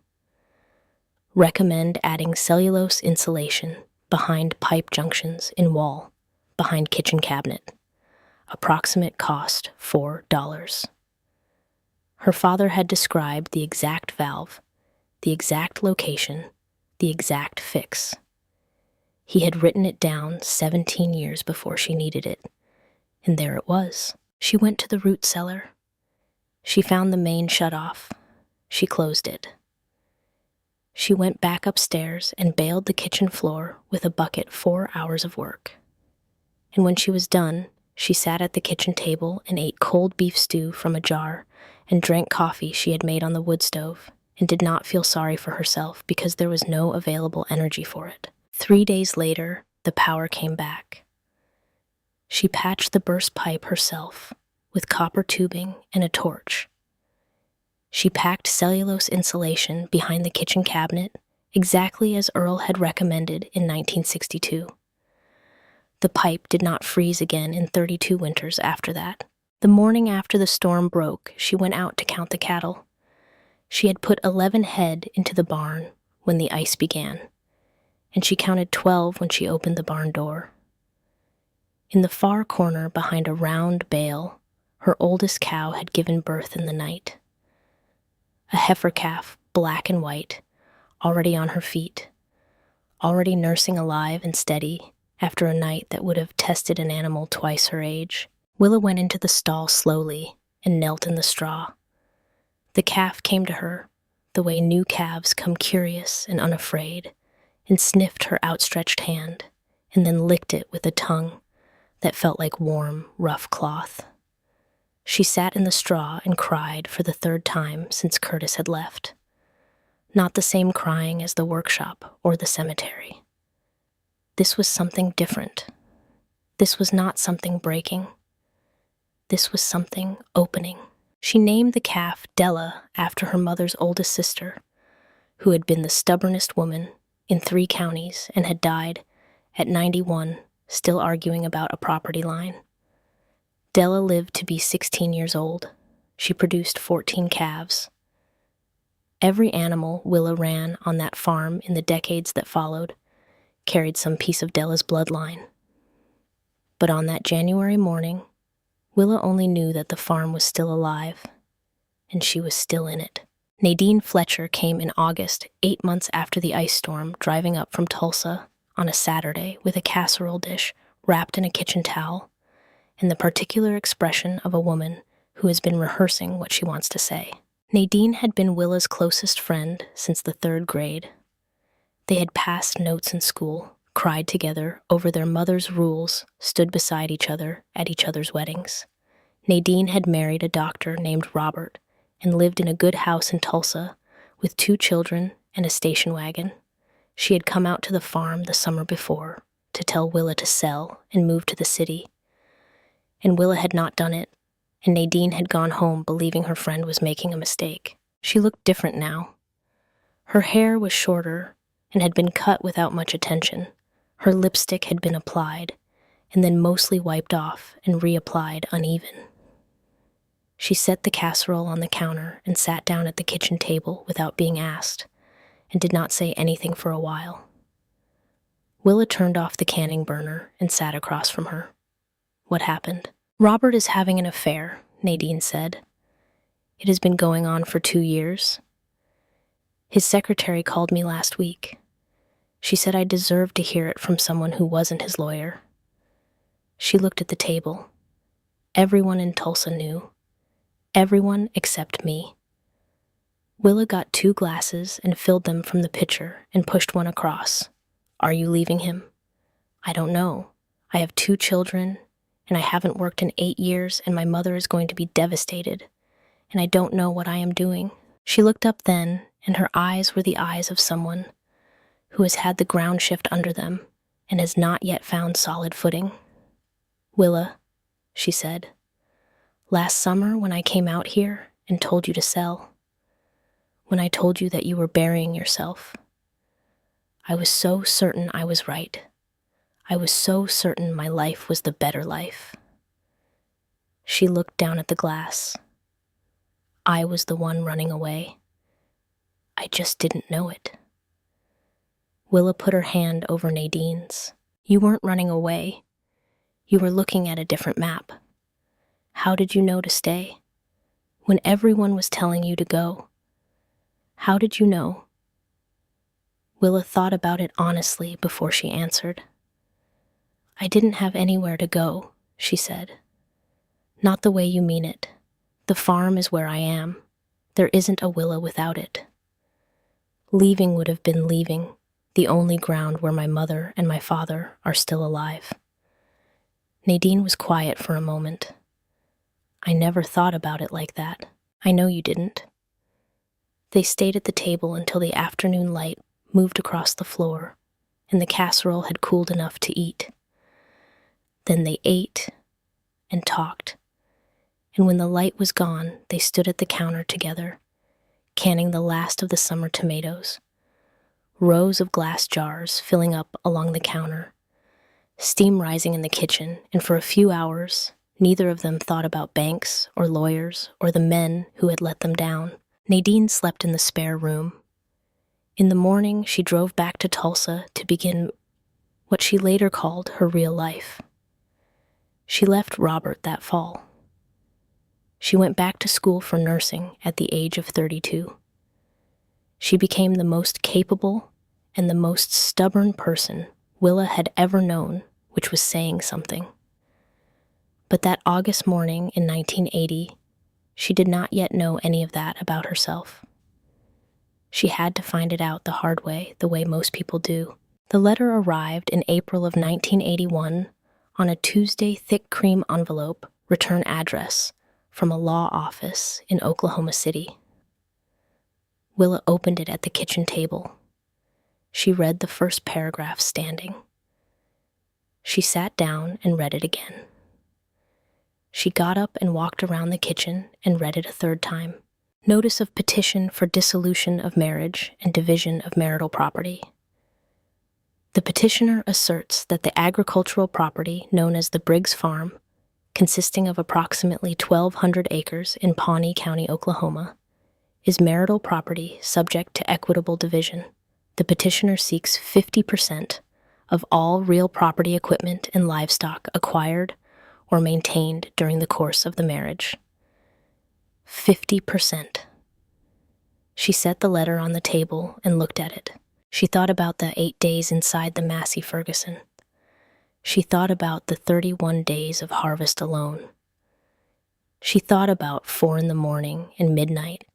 Recommend adding cellulose insulation behind pipe junctions in wall, behind kitchen cabinet. Approximate cost $4. Her father had described the exact valve, the exact location, the exact fix. He had written it down 17 years before she needed it, and there it was. She went to the root cellar. She found the main shut-off. She closed it. She went back upstairs and bailed the kitchen floor with a bucket 4 hours of work. And when she was done, she sat at the kitchen table and ate cold beef stew from a jar and drank coffee she had made on the wood stove and did not feel sorry for herself because there was no available energy for it. 3 days later, the power came back. She patched the burst pipe herself with copper tubing and a torch. She packed cellulose insulation behind the kitchen cabinet exactly as Earl had recommended in 1962. The pipe did not freeze again in 32 winters after that. The morning after the storm broke, she went out to count the cattle. She had put 11 head into the barn when the ice began, and she counted 12 when she opened the barn door. In the far corner behind a round bale, her oldest cow had given birth in the night. A heifer calf, black and white, already on her feet, already nursing alive and steady after a night that would have tested an animal twice her age. Willa went into the stall slowly and knelt in the straw. The calf came to her, the way new calves come curious and unafraid, and sniffed her outstretched hand, and then licked it with a tongue that felt like warm, rough cloth. She sat in the straw and cried for the third time since Curtis had left. Not the same crying as the workshop or the cemetery. This was something different. This was not something breaking. This was something opening. She named the calf Della after her mother's oldest sister, who had been the stubbornest woman in 3 counties and had died at 91, still arguing about a property line. Della lived to be 16 years old. She produced 14 calves. Every animal Willa ran on that farm in the decades that followed carried some piece of Della's bloodline. But on that January morning, Willa only knew that the farm was still alive, and she was still in it. Nadine Fletcher came in August, 8 months after the ice storm, driving up from Tulsa on a Saturday with a casserole dish wrapped in a kitchen towel, and the particular expression of a woman who has been rehearsing what she wants to say. Nadine had been Willa's closest friend since the 3rd grade. They had passed notes in school, cried together over their mother's rules, stood beside each other at each other's weddings. Nadine had married a doctor named Robert and lived in a good house in Tulsa with 2 children and a station wagon. She had come out to the farm the summer before to tell Willa to sell and move to the city. And Willa had not done it, and Nadine had gone home believing her friend was making a mistake. She looked different now. Her hair was shorter and had been cut without much attention. Her lipstick had been applied, and then mostly wiped off and reapplied uneven. She set the casserole on the counter and sat down at the kitchen table without being asked, and did not say anything for a while. Willa turned off the canning burner and sat across from her. What happened? Robert is having an affair, Nadine said. It has been going on for 2 years. His secretary called me last week. She said I deserved to hear it from someone who wasn't his lawyer. She looked at the table. Everyone in Tulsa knew. Everyone except me. Willa got 2 glasses and filled them from the pitcher and pushed one across. Are you leaving him? I don't know. I have 2 children, and I haven't worked in 8 years, and my mother is going to be devastated, and I don't know what I am doing. She looked up then, and her eyes were the eyes of someone who has had the ground shift under them and has not yet found solid footing. Willa, she said, last summer when I came out here and told you to sell, when I told you that you were burying yourself, I was so certain I was right. I was so certain my life was the better life. She looked down at the glass. I was the one running away. I just didn't know it. Willa put her hand over Nadine's. You weren't running away. You were looking at a different map. How did you know to stay? When everyone was telling you to go. How did you know? Willa thought about it honestly before she answered. I didn't have anywhere to go, she said. Not the way you mean it. The farm is where I am. There isn't a Willa without it. Leaving would have been leaving, the only ground where my mother and my father are still alive. Nadine was quiet for a moment. I never thought about it like that. I know you didn't. They stayed at the table until the afternoon light moved across the floor, and the casserole had cooled enough to eat. Then they ate and talked, and when the light was gone, they stood at the counter together, canning the last of the summer tomatoes. Rows of glass jars filling up along the counter, steam rising in the kitchen, and for a few hours, neither of them thought about banks or lawyers or the men who had let them down. Nadine slept in the spare room. In the morning, she drove back to Tulsa to begin what she later called her real life. She left Robert that fall. She went back to school for nursing at the age of 32. She became the most capable and the most stubborn person Willa had ever known, which was saying something. But that August morning in 1980, she did not yet know any of that about herself. She had to find it out the hard way, the way most people do. The letter arrived in April of 1981 On a Tuesday, thick cream envelope, return address, from a law office in Oklahoma City. Willa opened it at the kitchen table. She read the first paragraph standing. She sat down and read it again. She got up and walked around the kitchen and read it a third time. Notice of petition for dissolution of marriage and division of marital property. The petitioner asserts that the agricultural property known as the Briggs Farm, consisting of approximately 1,200 acres in Pawnee County, Oklahoma, is marital property subject to equitable division. The petitioner seeks 50% of all real property, equipment, and livestock acquired or maintained during the course of the marriage. 50%. She set the letter on the table and looked at it. She thought about the 8 days inside the Massey Ferguson. She thought about the 31 days of harvest alone. She thought about 4 a.m. and midnight,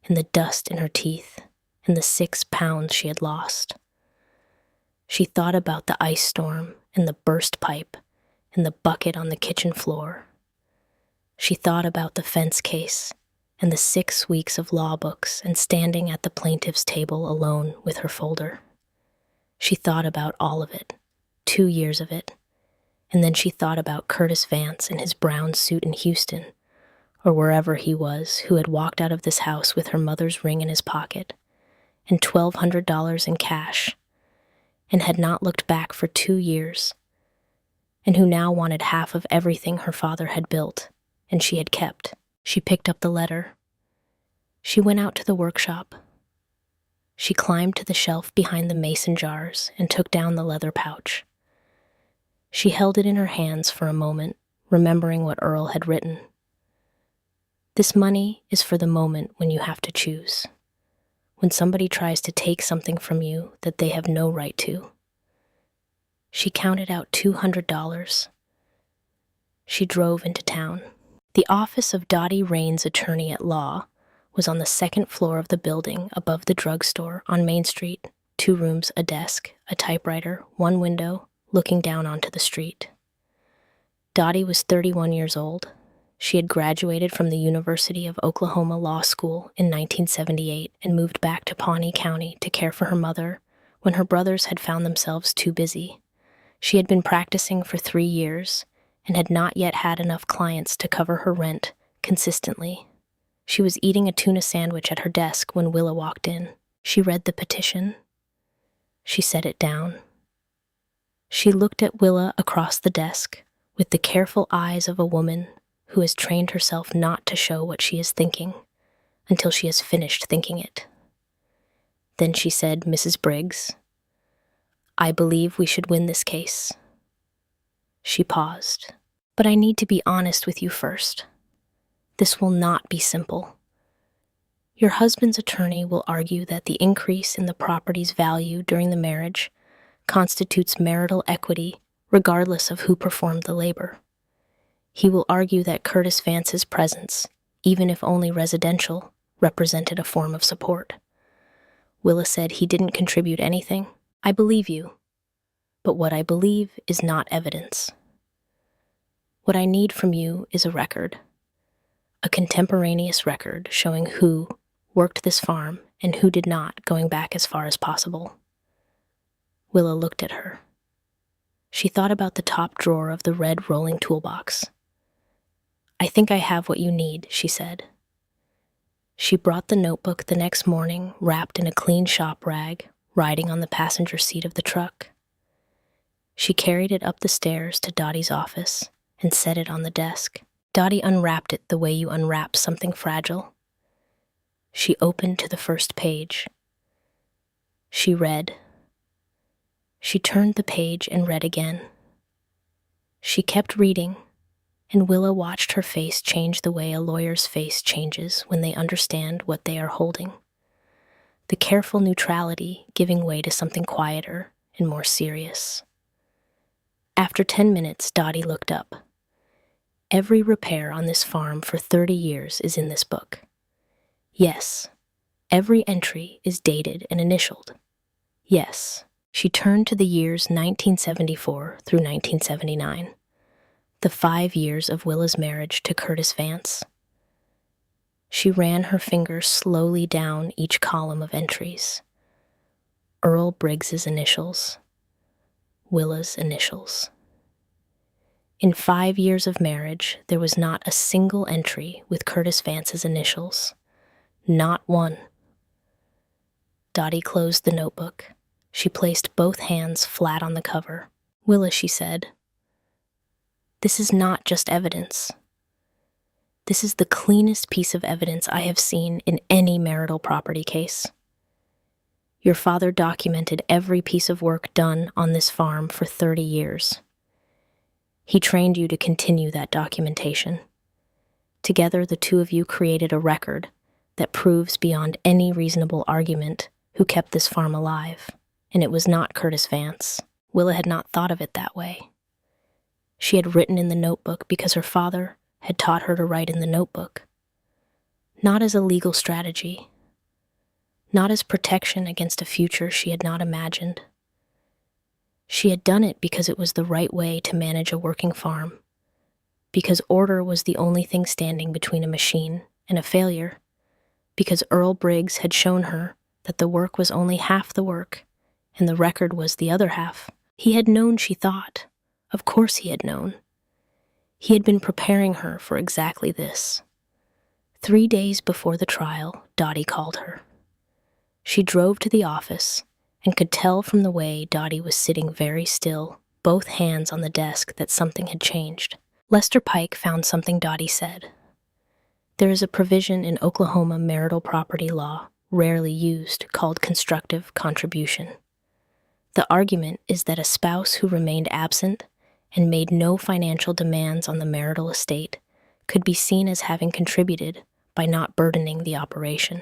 and the dust in her teeth, and the 6 pounds she had lost. She thought about the ice storm, and the burst pipe, and the bucket on the kitchen floor. She thought about the fence case, and the 6 weeks of law books, and standing at the plaintiff's table alone with her folder. She thought about all of it, 2 years of it, and then she thought about Curtis Vance in his brown suit in Houston, or wherever he was, who had walked out of this house with her mother's ring in his pocket, and $1,200 in cash, and had not looked back for 2 years, and who now wanted half of everything her father had built, and she had kept. She picked up the letter. She went out to the workshop. She climbed to the shelf behind the mason jars and took down the leather pouch. She held it in her hands for a moment, remembering what Earl had written. This money is for the moment when you have to choose, when somebody tries to take something from you that they have no right to. She counted out $200. She drove into town. The office of Dottie Raines, attorney at law, was on the second floor of the building above the drugstore on Main Street, 2 rooms, a desk, a typewriter, 1 window, looking down onto the street. Dottie was 31 years old. She had graduated from the University of Oklahoma Law School in 1978 and moved back to Pawnee County to care for her mother when her brothers had found themselves too busy. She had been practicing for 3 years and had not yet had enough clients to cover her rent consistently. She was eating a tuna sandwich at her desk when Willa walked in. She read the petition. She set it down. She looked at Willa across the desk with the careful eyes of a woman who has trained herself not to show what she is thinking until she has finished thinking it. Then she said, "Mrs. Briggs, I believe we should win this case." She paused. "But I need to be honest with you first. This will not be simple. Your husband's attorney will argue that the increase in the property's value during the marriage constitutes marital equity regardless of who performed the labor. He will argue that Curtis Vance's presence, even if only residential, represented a form of support." Willa said he didn't contribute anything. "I believe you, but what I believe is not evidence. What I need from you is a record, a contemporaneous record showing who worked this farm and who did not, going back as far as possible." Willa looked at her. She thought about the top drawer of the red rolling toolbox. "I think I have what you need," she said. She brought the notebook the next morning, wrapped in a clean shop rag, riding on the passenger seat of the truck. She carried it up the stairs to Dottie's office and set it on the desk. Dottie unwrapped it the way you unwrap something fragile. She opened to the first page. She read. She turned the page and read again. She kept reading, and Willa watched her face change the way a lawyer's face changes when they understand what they are holding. The careful neutrality giving way to something quieter and more serious. After 10 minutes, Dottie looked up. "Every repair on this farm for 30 years is in this book. Yes, every entry is dated and initialed. Yes." She turned to the years 1974 through 1979. The 5 years of Willa's marriage to Curtis Vance. She ran her fingers slowly down each column of entries. Earl Briggs's initials. Willa's initials. In 5 years of marriage, there was not a single entry with Curtis Vance's initials. Not one. Dottie closed the notebook. She placed both hands flat on the cover. Willa, she said, this is not just evidence. This is the cleanest piece of evidence I have seen in any marital property case. Your father documented every piece of work done on this farm for 30 years. He trained you to continue that documentation. Together, the two of you created a record that proves beyond any reasonable argument who kept this farm alive, and it was not Curtis Vance. Willa had not thought of it that way. She had written in the notebook because her father had taught her to write in the notebook. Not as a legal strategy, not as protection against a future she had not imagined. She had done it because it was the right way to manage a working farm, because order was the only thing standing between a machine and a failure, because Earl Briggs had shown her that the work was only half the work and the record was the other half. He had known, she thought. Of course he had known. He had been preparing her for exactly this. 3 days before the trial, Dottie called her. She drove to the office and could tell from the way Dottie was sitting very still, both hands on the desk, that something had changed. Lester Pike found something Dottie said. There is a provision in Oklahoma marital property law, rarely used, called constructive contribution. The argument is that a spouse who remained absent and made no financial demands on the marital estate could be seen as having contributed by not burdening the operation.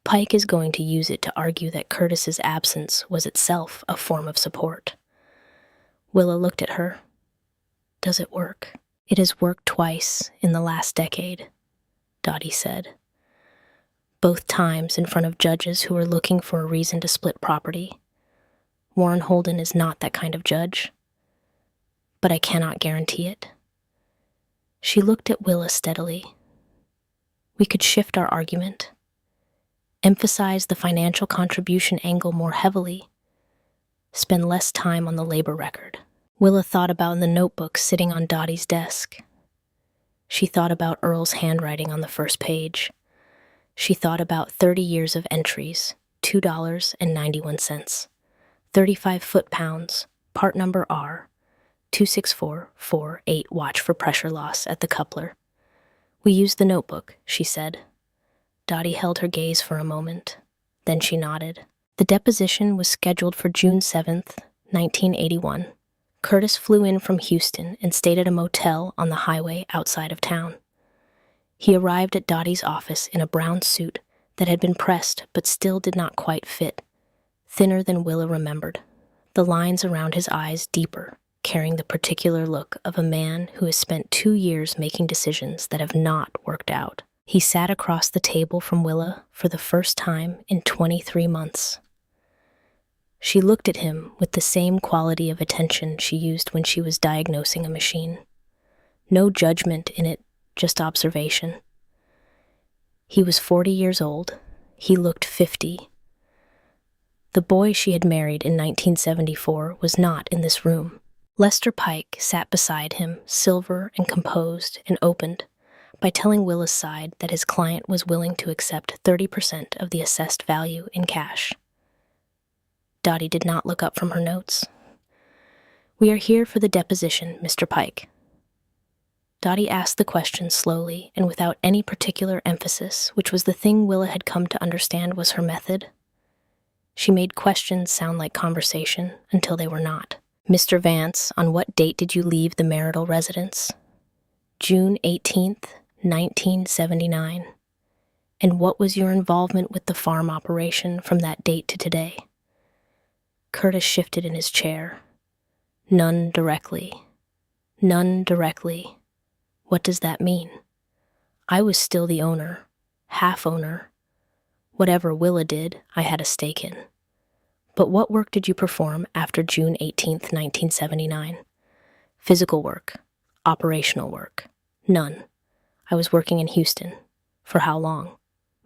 Pike is going to use it to argue that Curtis's absence was itself a form of support. Willa looked at her. Does it work? It has worked twice in the last decade, Dottie said. Both times in front of judges who were looking for a reason to split property. Warren Holden is not that kind of judge. But I cannot guarantee it. She looked at Willa steadily. We could shift our argument, emphasize the financial contribution angle more heavily, spend less time on the labor record. Willa thought about the notebook sitting on Dottie's desk. She thought about Earl's handwriting on the first page. She thought about 30 years of entries, $2.91, 35 foot-pounds, part number R, 26448, watch for pressure loss at the coupler. We used the notebook, she said. Dottie held her gaze for a moment. Then she nodded. The deposition was scheduled for June 7th, 1981. Curtis flew in from Houston and stayed at a motel on the highway outside of town. He arrived at Dottie's office in a brown suit that had been pressed but still did not quite fit, thinner than Willa remembered, the lines around his eyes deeper, carrying the particular look of a man who has spent 2 years making decisions that have not worked out. He sat across the table from Willa for the first time in 23 months. She looked at him with the same quality of attention she used when she was diagnosing a machine. No judgment in it, just observation. He was 40 years old. He looked 50. The boy she had married in 1974 was not in this room. Lester Pike sat beside him, silver and composed, and opened by telling Willa's side that his client was willing to accept 30% of the assessed value in cash. Dottie did not look up from her notes. We are here for the deposition, Mr. Pike. Dottie asked the question slowly and without any particular emphasis, which was the thing Willa had come to understand was her method. She made questions sound like conversation until they were not. Mr. Vance, on what date did you leave the marital residence? June 18th, 1979. And what was your involvement with the farm operation from that date to today? Curtis shifted in his chair. None directly. None directly. What does that mean? I was still the owner, half owner. Whatever Willa did, I had a stake in. But what work did you perform after June 18th, 1979? Physical work. Operational work. None. I was working in Houston. For how long?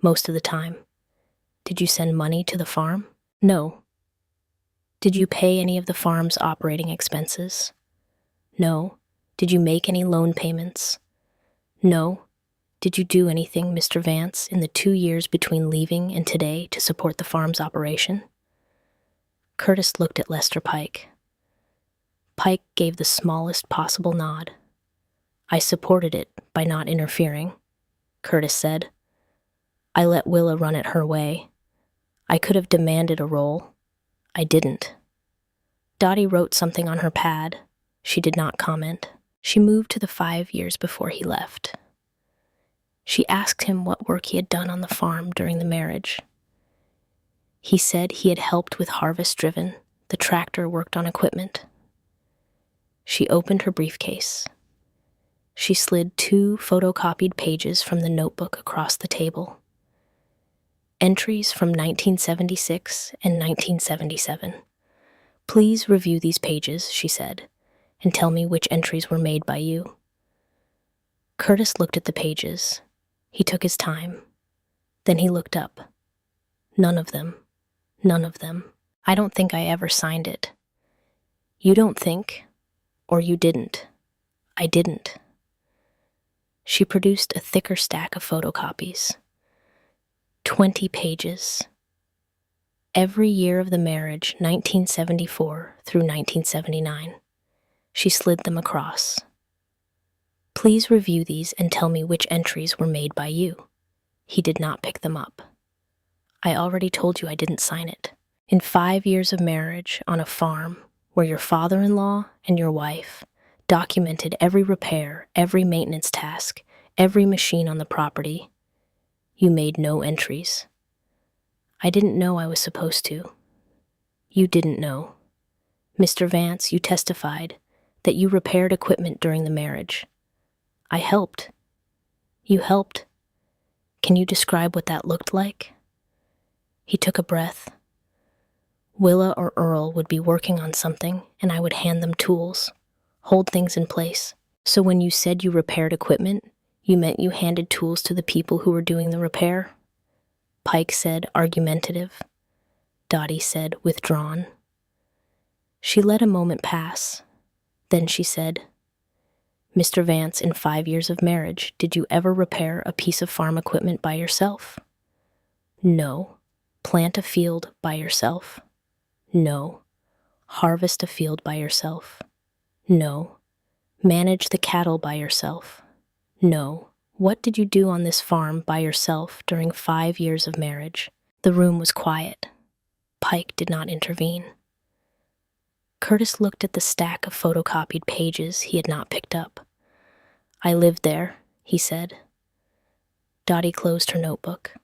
Most of the time. Did you send money to the farm? No. Did you pay any of the farm's operating expenses? No. Did you make any loan payments? No. Did you do anything, Mr. Vance, in the 2 years between leaving and today to support the farm's operation? Curtis looked at Lester Pike. Pike gave the smallest possible nod. I supported it by not interfering, Curtis said. I let Willa run it her way. I could have demanded a role. I didn't. Dottie wrote something on her pad. She did not comment. She moved to the 5 years before he left. She asked him what work he had done on the farm during the marriage. He said he had helped with harvest driven. The tractor worked on equipment. She opened her briefcase. She slid 2 photocopied pages from the notebook across the table. Entries from 1976 and 1977. Please review these pages, she said, and tell me which entries were made by you. Curtis looked at the pages. He took his time. Then he looked up. None of them. None of them. I don't think I ever signed it. You don't think, or you didn't. I didn't. She produced a thicker stack of photocopies. 20 pages. Every year of the marriage, 1974 through 1979. She slid them across. Please review these and tell me which entries were made by you. He did not pick them up. I already told you I didn't sign it. In 5 years of marriage on a farm where your father-in-law and your wife documented every repair, every maintenance task, every machine on the property, you made no entries. I didn't know I was supposed to. You didn't know. Mr. Vance, you testified that you repaired equipment during the marriage. I helped. You helped. Can you describe what that looked like? He took a breath. Willa or Earl would be working on something, and I would hand them tools, hold things in place. So when you said you repaired equipment, you meant you handed tools to the people who were doing the repair? Pike said, argumentative. Dottie said, withdrawn. She let a moment pass. Then she said, Mr. Vance, in 5 years of marriage, did you ever repair a piece of farm equipment by yourself? No. Plant a field by yourself? No. Harvest a field by yourself? No. Manage the cattle by yourself? No. What did you do on this farm by yourself during 5 years of marriage? The room was quiet. Pike did not intervene. Curtis looked at the stack of photocopied pages he had not picked up. I lived there, he said. Dottie closed her notebook.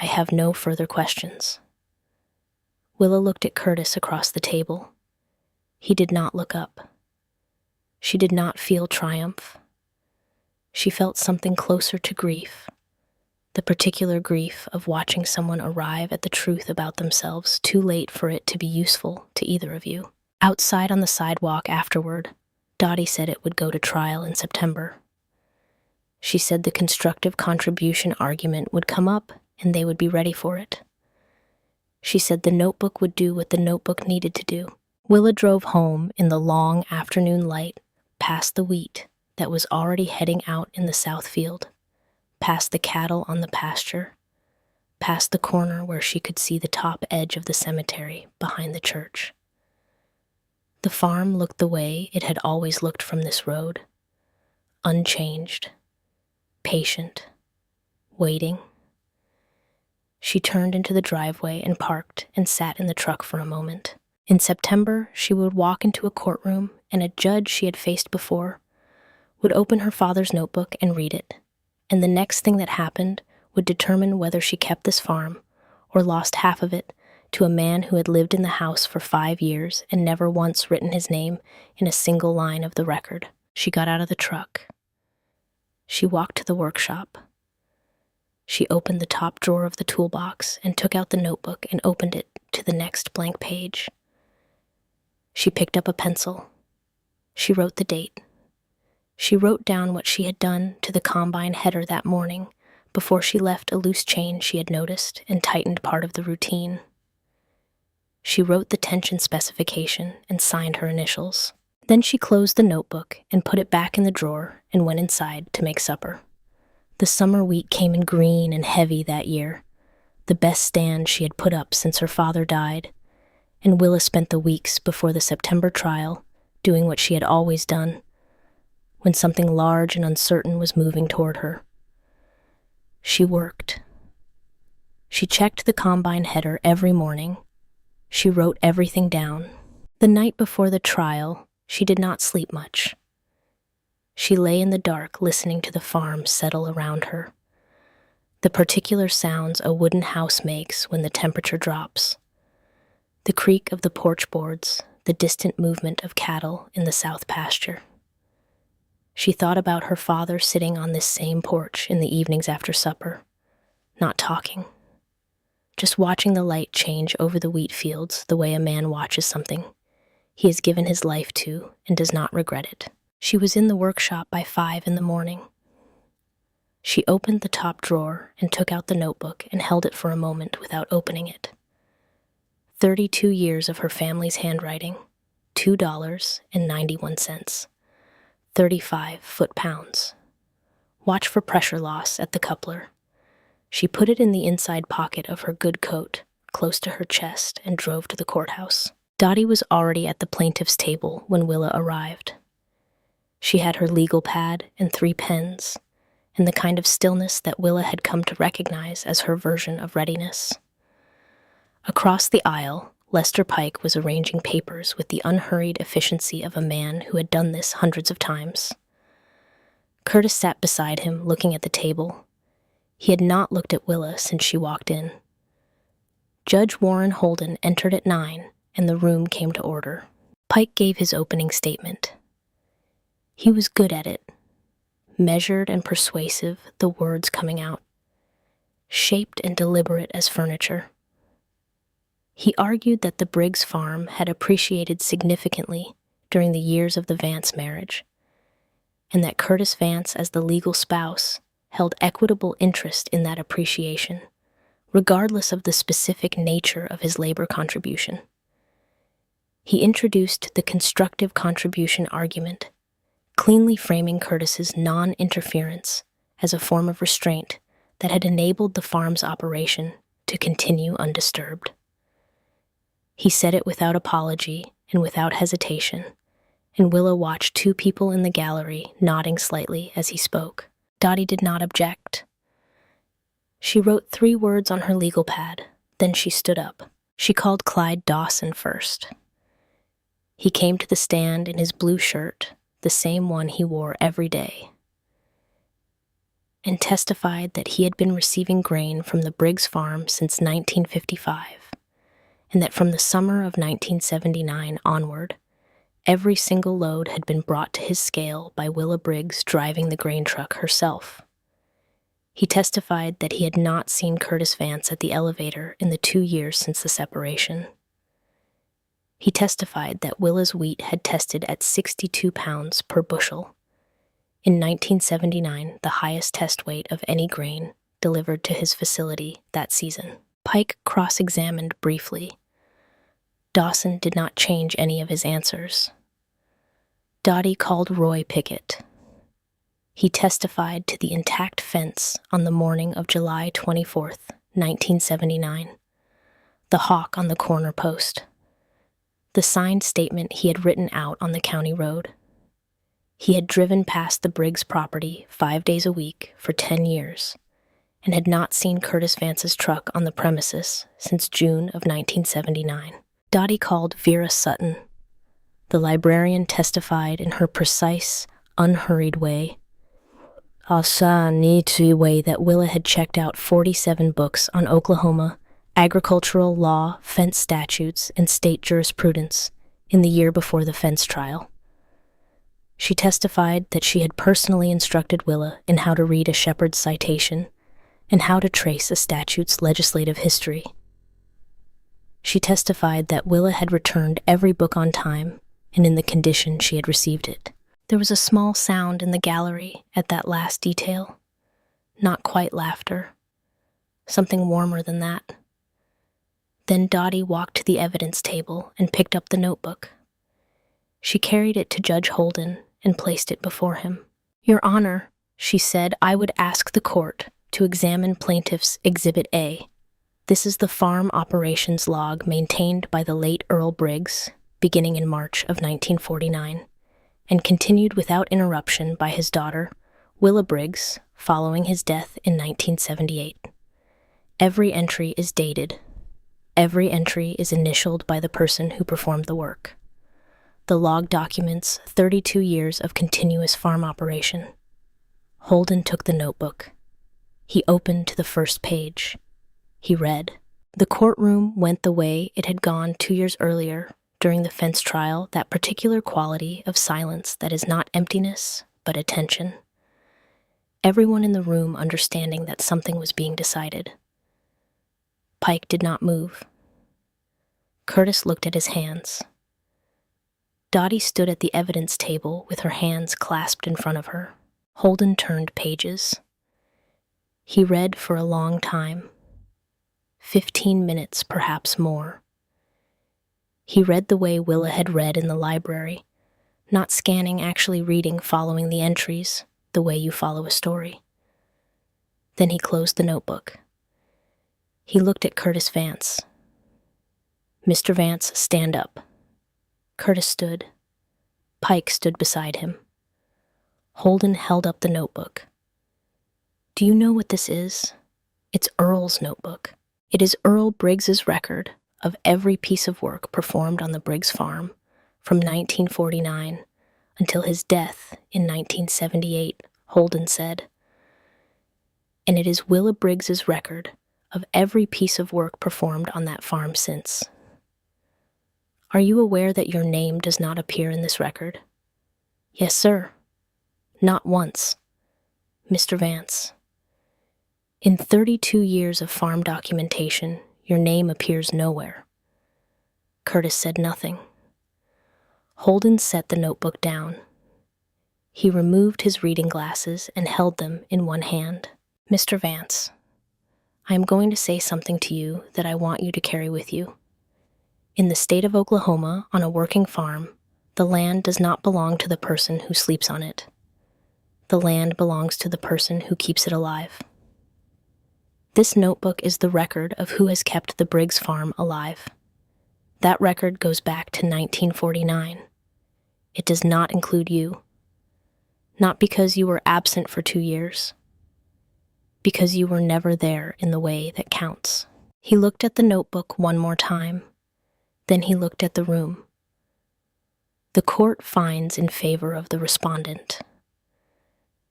I have no further questions. Willa looked at Curtis across the table. He did not look up. She did not feel triumph. She felt something closer to grief, the particular grief of watching someone arrive at the truth about themselves too late for it to be useful to either of you. Outside on the sidewalk afterward, Dottie said it would go to trial in September. She said the constructive contribution argument would come up and they would be ready for it. She said the notebook would do what the notebook needed to do. Willa drove home in the long afternoon light, past the wheat that was already heading out in the south field, past the cattle on the pasture, past the corner where she could see the top edge of the cemetery behind the church. The farm looked the way it had always looked from this road, unchanged, patient, waiting. She turned into the driveway and parked and sat in the truck for a moment. In September, she would walk into a courtroom and a judge she had faced before would open her father's notebook and read it, and the next thing that happened would determine whether she kept this farm or lost half of it to a man who had lived in the house for 5 years and never once written his name in a single line of the record. She got out of the truck. She walked to the workshop. She opened the top drawer of the toolbox and took out the notebook and opened it to the next blank page. She picked up a pencil. She wrote the date, She wrote down what she had done to the combine header that morning before she left a loose chain she had noticed and tightened part of the routine. She wrote the tension specification and signed her initials. Then she closed the notebook and put it back in the drawer and went inside to make supper. The summer wheat came in green and heavy that year, the best stand she had put up since her father died, and Willa spent the weeks before the September trial doing what she had always done when something large and uncertain was moving toward her. She worked. She checked the combine header every morning. She wrote everything down. The night before the trial, she did not sleep much. She lay in the dark listening to the farm settle around her, the particular sounds a wooden house makes when the temperature drops, the creak of the porch boards, the distant movement of cattle in the south pasture. She thought about her father sitting on this same porch in the evenings after supper, not talking, just watching the light change over the wheat fields the way a man watches something he has given his life to and does not regret it. She was in the workshop by 5 a.m. She opened the top drawer and took out the notebook and held it for a moment without opening it. 32 years of her family's handwriting, $2.91. 35 foot-pounds. Watch for pressure loss at the coupler. She put it in the inside pocket of her good coat, close to her chest, and drove to the courthouse. Dottie was already at the plaintiff's table when Willa arrived. She had her legal pad and 3 pens, and the kind of stillness that Willa had come to recognize as her version of readiness. Across the aisle, Lester Pike was arranging papers with the unhurried efficiency of a man who had done this hundreds of times. Curtis sat beside him, looking at the table. He had not looked at Willa since she walked in. Judge Warren Holden entered at 9, and the room came to order. Pike gave his opening statement. He was good at it, measured and persuasive, the words coming out, shaped and deliberate as furniture. He argued that the Briggs farm had appreciated significantly during the years of the Vance marriage, and that Curtis Vance, as the legal spouse, held equitable interest in that appreciation, regardless of the specific nature of his labor contribution. He introduced the constructive contribution argument, cleanly framing Curtis's non-interference as a form of restraint that had enabled the farm's operation to continue undisturbed. He said it without apology and without hesitation, and Willa watched 2 people in the gallery nodding slightly as he spoke. Dottie did not object. She wrote 3 words on her legal pad, then she stood up. She called Clyde Dawson first. He came to the stand in his blue shirt, the same one he wore every day, and testified that he had been receiving grain from the Briggs farm since 1955. And that from the summer of 1979 onward, every single load had been brought to his scale by Willa Briggs driving the grain truck herself. He testified that he had not seen Curtis Vance at the elevator in the 2 years since the separation. He testified that Willa's wheat had tested at 62 pounds per bushel. In 1979, the highest test weight of any grain delivered to his facility that season. Pike cross-examined briefly. Dawson did not change any of his answers. Dottie called Roy Pickett. He testified to the intact fence on the morning of July 24th, 1979, the hawk on the corner post, the signed statement he had written out on the county road. He had driven past the Briggs property 5 days a week for 10 years and had not seen Curtis Vance's truck on the premises since June of 1979. Dottie called Vera Sutton. The librarian testified in her precise, unhurried way. Way that Willa had checked out 47 books on Oklahoma, agricultural law, fence statutes, and state jurisprudence in the year before the fence trial. She testified that she had personally instructed Willa in how to read a shepherd's citation and how to trace a statute's legislative history. She testified that Willa had returned every book on time and in the condition she had received it. There was a small sound in the gallery at that last detail. Not quite laughter. Something warmer than that. Then Dottie walked to the evidence table and picked up the notebook. She carried it to Judge Holden and placed it before him. "Your Honor," she said, "I would ask the court to examine Plaintiff's Exhibit A. This is the farm operations log maintained by the late Earl Briggs, beginning in March of 1949, and continued without interruption by his daughter, Willa Briggs, following his death in 1978. Every entry is dated. Every entry is initialed by the person who performed the work. The log documents 32 years of continuous farm operation." Holden took the notebook. He opened to the first page. He read. The courtroom went the way it had gone 2 years earlier during the fence trial, that particular quality of silence that is not emptiness, but attention. Everyone in the room understanding that something was being decided. Pike did not move. Curtis looked at his hands. Dottie stood at the evidence table with her hands clasped in front of her. Holden turned pages. He read for a long time. 15 minutes, perhaps more. He read the way Willa had read in the library, not scanning, actually reading, following the entries, the way you follow a story. Then he closed the notebook. He looked at Curtis Vance. "Mr. Vance, stand up." Curtis stood. Pike stood beside him. Holden held up the notebook. "Do you know what this is? It's Earl's notebook. It is Earl Briggs's record of every piece of work performed on the Briggs farm from 1949 until his death in 1978, Holden said. And it is Willa Briggs's record of every piece of work performed on that farm since. Are you aware that your name does not appear in this record?" "Yes, sir." "Not once." "Mr. Vance, in 32 years of farm documentation, your name appears nowhere." Curtis said nothing. Holden set the notebook down. He removed his reading glasses and held them in one hand. "Mr. Vance, I am going to say something to you that I want you to carry with you. In the state of Oklahoma, on a working farm, the land does not belong to the person who sleeps on it. The land belongs to the person who keeps it alive. This notebook is the record of who has kept the Briggs farm alive. That record goes back to 1949. It does not include you. Not because you were absent for 2 years. Because you were never there in the way that counts." He looked at the notebook one more time. Then he looked at the room. The court finds in favor of the respondent.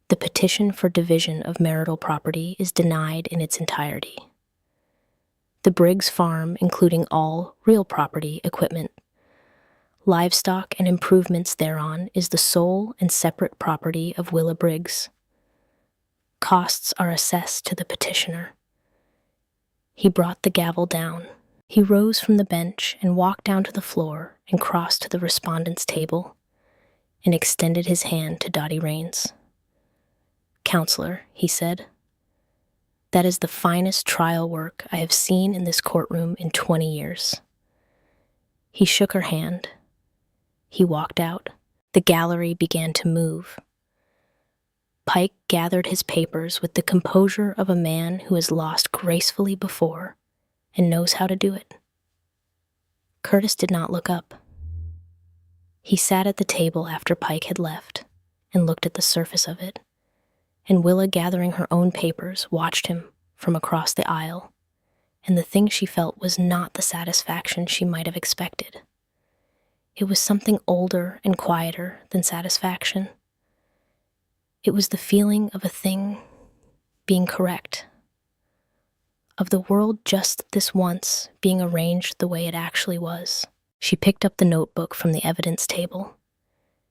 The petition for division of marital property is denied in its entirety. The Briggs farm, including all real property, equipment, livestock, and improvements thereon, is the sole and separate property of Willa Briggs. Costs are assessed to the petitioner. He brought the gavel down. He rose from the bench and walked down to the floor and crossed to the respondent's table and extended his hand to Dottie Raines. "Counselor," he said, "that is the finest trial work I have seen in this courtroom in 20 years. He shook her hand. He walked out. The gallery began to move. Pike gathered his papers with the composure of a man who has lost gracefully before and knows how to do it. Curtis did not look up. He sat at the table after Pike had left and looked at the surface of it, and Willa, gathering her own papers, watched him from across the aisle, and the thing she felt was not the satisfaction she might have expected. It was something older and quieter than satisfaction. It was the feeling of a thing being correct, of the world just this once being arranged the way it actually was. She picked up the notebook from the evidence table.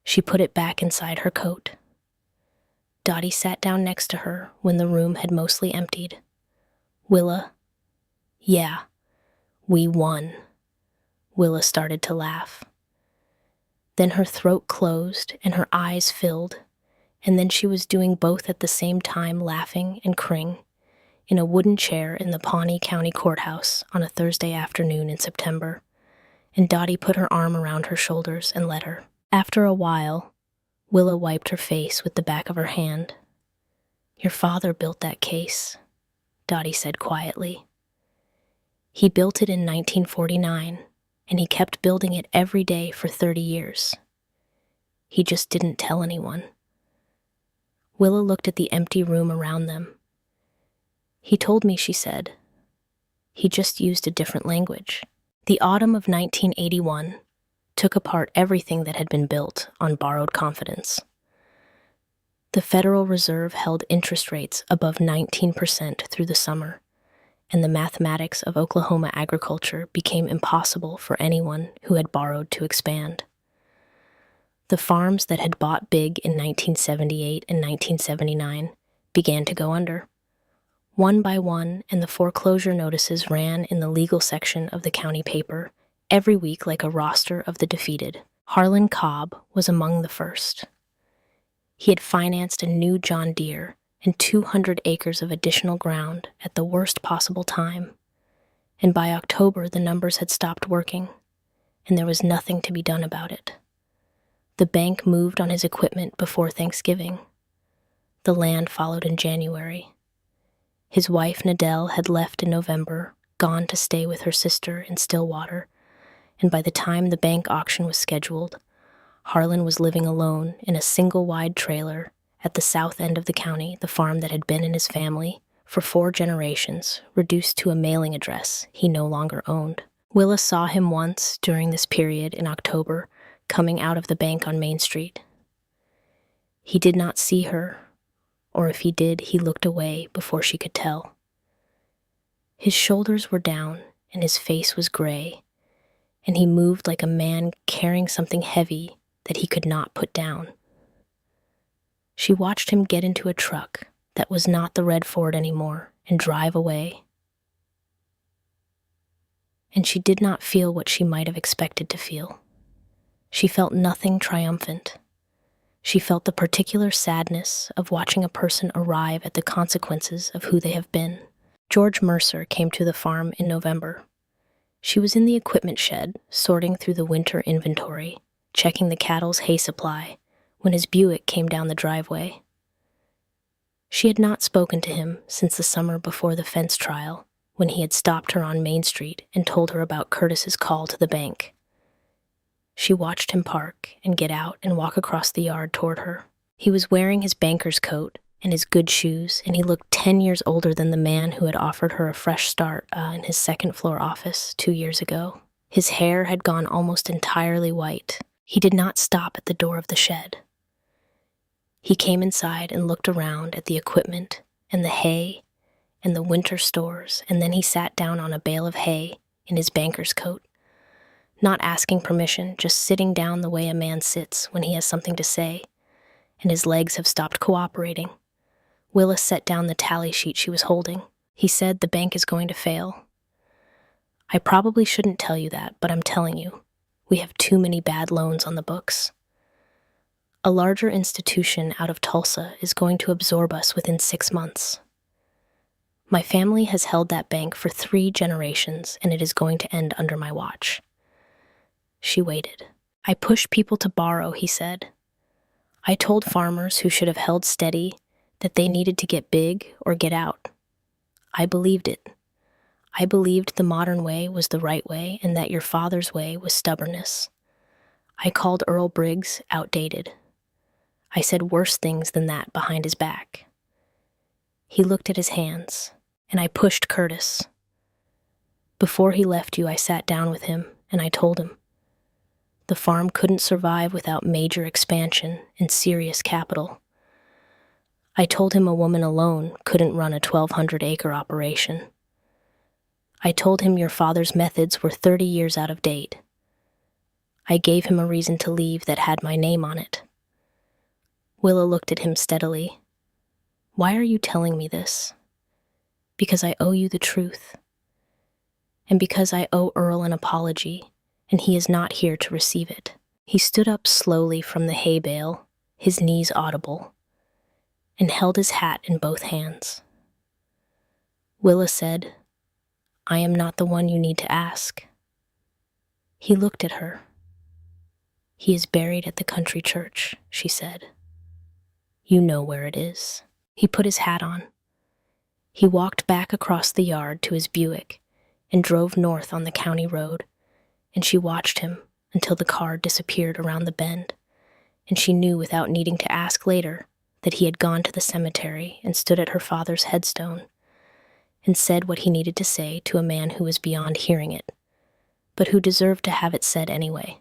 She put it back inside her coat. Dottie sat down next to her when the room had mostly emptied. "Willa, yeah, we won." Willa started to laugh. Then her throat closed and her eyes filled, and then she was doing both at the same time, laughing and crying, in a wooden chair in the Pawnee County Courthouse on a Thursday afternoon in September, and Dottie put her arm around her shoulders and led her. After a while, Willa wiped her face with the back of her hand. "Your father built that case," Dottie said quietly. "He built it in 1949, and he kept building it every day for 30 years. He just didn't tell anyone." Willa looked at the empty room around them. "He told me," she said. "He just used a different language." The autumn of 1981 took apart everything that had been built on borrowed confidence. The Federal Reserve held interest rates above 19% through the summer, and the mathematics of Oklahoma agriculture became impossible for anyone who had borrowed to expand. The farms that had bought big in 1978 and 1979 began to go under, one by one, and the foreclosure notices ran in the legal section of the county paper every week like a roster of the defeated. Harlan Cobb was among the first. He had financed a new John Deere and 200 acres of additional ground at the worst possible time, and by October the numbers had stopped working, and there was nothing to be done about it. The bank moved on his equipment before Thanksgiving. The land followed in January. His wife Nadell had left in November, gone to stay with her sister in Stillwater, and by the time the bank auction was scheduled, Harlan was living alone in a single-wide trailer at the south end of the county, the farm that had been in his family for 4 generations, reduced to a mailing address he no longer owned. Willa saw him once during this period in October, coming out of the bank on Main Street. He did not see her, or if he did, he looked away before she could tell. His shoulders were down and his face was gray, and he moved like a man carrying something heavy that he could not put down. She watched him get into a truck that was not the red Ford anymore and drive away. And she did not feel what she might have expected to feel. She felt nothing triumphant. She felt the particular sadness of watching a person arrive at the consequences of who they have been. George Mercer came to the farm in November. She was in the equipment shed, sorting through the winter inventory, checking the cattle's hay supply, when his Buick came down the driveway. She had not spoken to him since the summer before the fence trial, when he had stopped her on Main Street and told her about Curtis's call to the bank. She watched him park and get out and walk across the yard toward her. He was wearing his banker's coat and his good shoes, and he looked 10 years older than the man who had offered her a fresh start in his second-floor office 2 years ago. His hair had gone almost entirely white. He did not stop at the door of the shed. He came inside and looked around at the equipment and the hay and the winter stores, and then he sat down on a bale of hay in his banker's coat, not asking permission, just sitting down the way a man sits when he has something to say, and his legs have stopped cooperating. Willa set down the tally sheet she was holding. He said, "The bank is going to fail." "I probably shouldn't tell you that, but I'm telling you. We have too many bad loans on the books. A larger institution out of Tulsa is going to absorb us within 6 months. My family has held that bank for 3 generations, and it is going to end under my watch." She waited. "I pushed people to borrow," he said. "I told farmers who should have held steady that they needed to get big or get out. I believed it. I believed the modern way was the right way and that your father's way was stubbornness. I called Earl Briggs outdated. I said worse things than that behind his back." He looked at his hands, and I pushed Curtis. "Before he left you, I sat down with him, and I told him. The farm couldn't survive without major expansion and serious capital. I told him a woman alone couldn't run a 1,200-acre operation. I told him your father's methods were 30 years out of date. I gave him a reason to leave that had my name on it." Willa looked at him steadily. "Why are you telling me this?" "Because I owe you the truth. And because I owe Earl an apology, and he is not here to receive it." He stood up slowly from the hay bale, his knees audible, and held his hat in both hands. Willa said, "I am not the one you need to ask." He looked at her. "He is buried at the country church," she said. "You know where it is." He put his hat on. He walked back across the yard to his Buick and drove north on the county road, and she watched him until the car disappeared around the bend, and she knew without needing to ask later that he had gone to the cemetery and stood at her father's headstone and said what he needed to say to a man who was beyond hearing it, but who deserved to have it said anyway.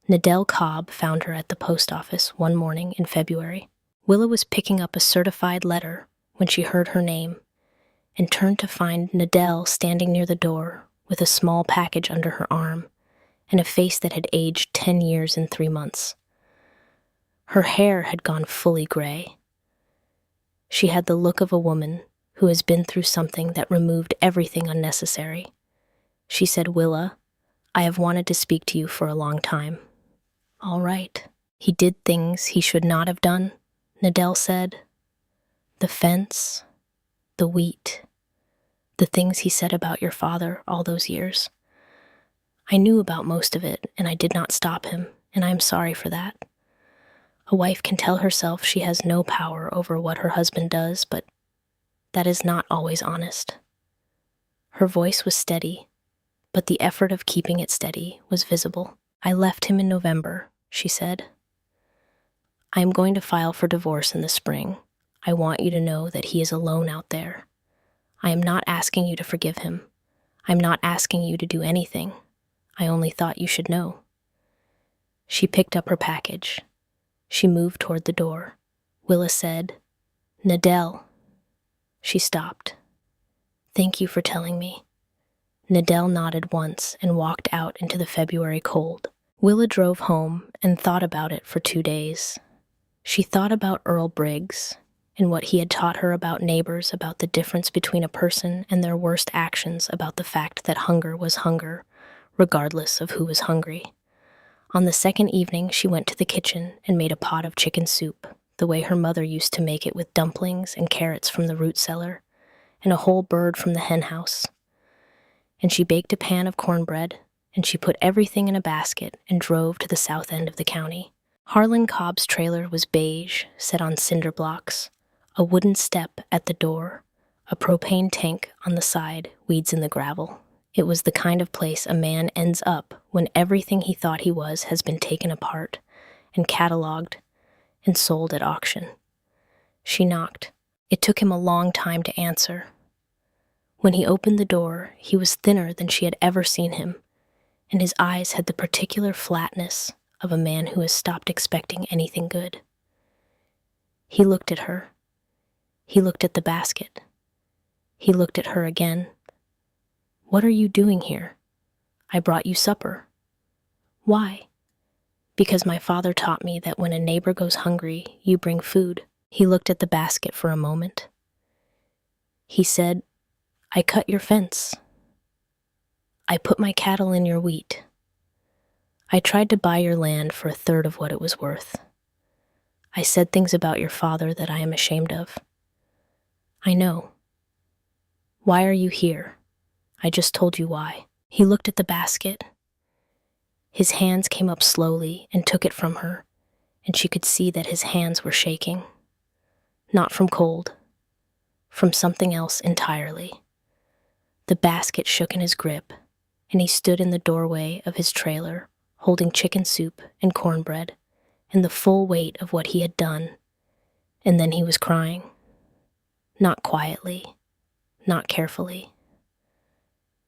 Nadell Cobb found her at the post office one morning in February. Willa was picking up a certified letter when she heard her name and turned to find Nadell standing near the door with a small package under her arm and a face that had aged 10 years and 3 months. Her hair had gone fully gray. She had the look of a woman who has been through something that removed everything unnecessary. She said, "Willa, I have wanted to speak to you for a long time." "All right." "He did things he should not have done," Nadell said. "The fence, the wheat, the things he said about your father all those years. I knew about most of it, and I did not stop him, and I am sorry for that. A wife can tell herself she has no power over what her husband does, but that is not always honest." Her voice was steady, but the effort of keeping it steady was visible. "I left him in November," she said. "I am going to file for divorce in the spring. I want you to know that he is alone out there. I am not asking you to forgive him. I'm not asking you to do anything. I only thought you should know." She picked up her package. She moved toward the door. Willa said, "Nadell." She stopped. "Thank you for telling me." Nadell nodded once and walked out into the February cold. Willa drove home and thought about it for 2 days. She thought about Earl Briggs and what he had taught her about neighbors, about the difference between a person and their worst actions, about the fact that hunger was hunger, regardless of who was hungry. On the second evening, she went to the kitchen and made a pot of chicken soup, the way her mother used to make it, with dumplings and carrots from the root cellar, and a whole bird from the hen house. And she baked a pan of cornbread, and she put everything in a basket and drove to the south end of the county. Harlan Cobb's trailer was beige, set on cinder blocks, a wooden step at the door, a propane tank on the side, weeds in the gravel. It was the kind of place a man ends up when everything he thought he was has been taken apart and catalogued and sold at auction. She knocked. It took him a long time to answer. When he opened the door, he was thinner than she had ever seen him, and his eyes had the particular flatness of a man who has stopped expecting anything good. He looked at her. He looked at the basket. He looked at her again. "What are you doing here? I brought you supper." "Why?" "Because my father taught me that when a neighbor goes hungry, you bring food." He looked at the basket for a moment. He said, "I cut your fence. I put my cattle in your wheat. I tried to buy your land for 1/3 of what it was worth. I said things about your father that I am ashamed of. I know. Why are you here? I just told you why." He looked at the basket. His hands came up slowly and took it from her, and she could see that his hands were shaking. Not from cold, from something else entirely. The basket shook in his grip, and he stood in the doorway of his trailer, holding chicken soup and cornbread and the full weight of what he had done, and then he was crying. Not quietly, not carefully.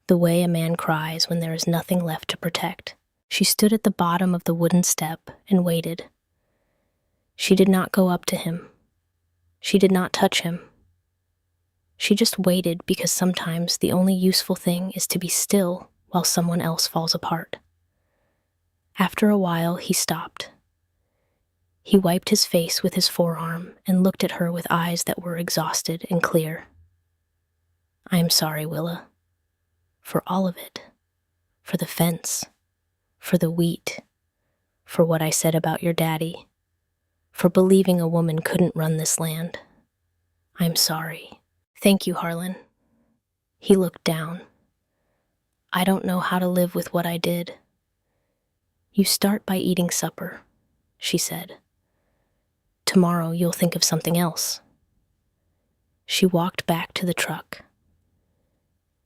The way a man cries when there is nothing left to protect. She stood at the bottom of the wooden step and waited. She did not go up to him. She did not touch him. She just waited, because sometimes the only useful thing is to be still while someone else falls apart. After a while, he stopped. He wiped his face with his forearm and looked at her with eyes that were exhausted and clear. "I am sorry, Willa. For all of it. For the fence. For the wheat. for what I said about your daddy, for believing a woman couldn't run this land. I'm sorry. Thank you, Harlan. He looked down. I don't know how to live with what I did. You start by eating supper, she said. Tomorrow you'll think of something else. She walked back to the truck.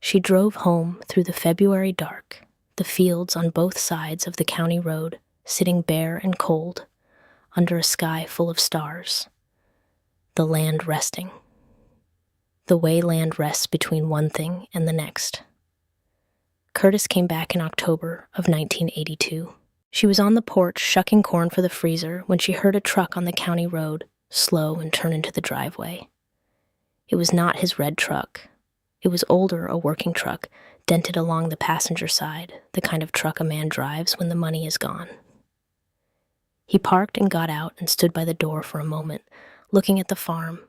She drove home through the February dark, the fields on both sides of the county road sitting bare and cold, under a sky full of stars. The land resting. The way land rests between one thing and the next. Curtis came back in October of 1982. She was on the porch shucking corn for the freezer when she heard a truck on the county road slow and turn into the driveway. It was not his red truck. It was older, a working truck, dented along the passenger side, the kind of truck a man drives when the money is gone. He parked and got out and stood by the door for a moment, looking at the farm,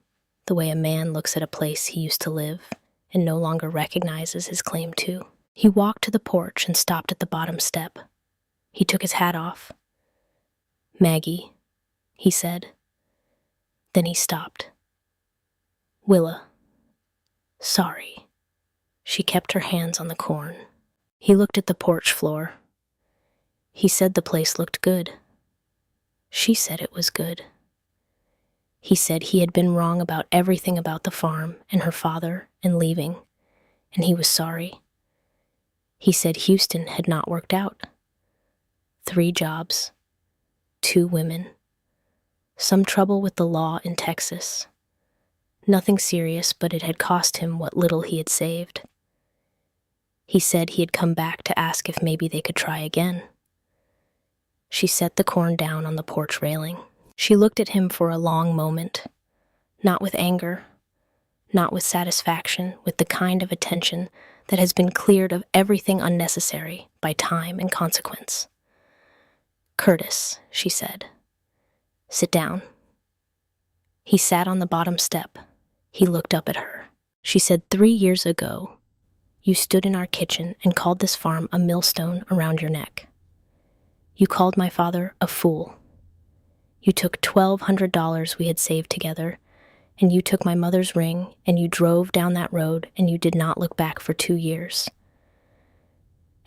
the way a man looks at a place he used to live and no longer recognizes his claim to. He walked to the porch and stopped at the bottom step. He took his hat off. Maggie, he said. Then he stopped. Willa. Sorry. She kept her hands on the corn. He looked at the porch floor. He said the place looked good. She said it was good. He said he had been wrong about everything about the farm and her father and leaving, and he was sorry. He said Houston had not worked out. 3 jobs, 2 women, some trouble with the law in Texas. Nothing serious, but it had cost him what little he had saved. He said he had come back to ask if maybe they could try again. She set the corn down on the porch railing. She looked at him for a long moment, not with anger, not with satisfaction, with the kind of attention that has been cleared of everything unnecessary by time and consequence. Curtis, she said. Sit down. He sat on the bottom step. He looked up at her. She said, 3 years ago, you stood in our kitchen and called this farm a millstone around your neck. You called my father a fool. You took $1,200 we had saved together, and you took my mother's ring, and you drove down that road, and you did not look back for 2 years.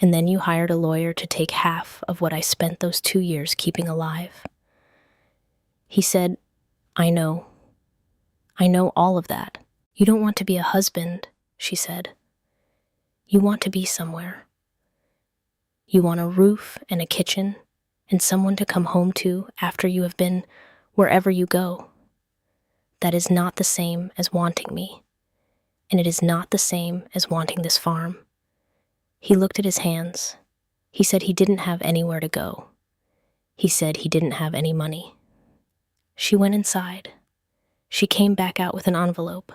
And then you hired a lawyer to take half of what I spent those 2 years keeping alive. He said, I know all of that. You don't want to be a husband, she said. You want to be somewhere. You want a roof and a kitchen and someone to come home to after you have been wherever you go. That is not the same as wanting me, and it is not the same as wanting this farm. He looked at his hands. He said he didn't have anywhere to go. He said he didn't have any money. She went inside. She came back out with an envelope.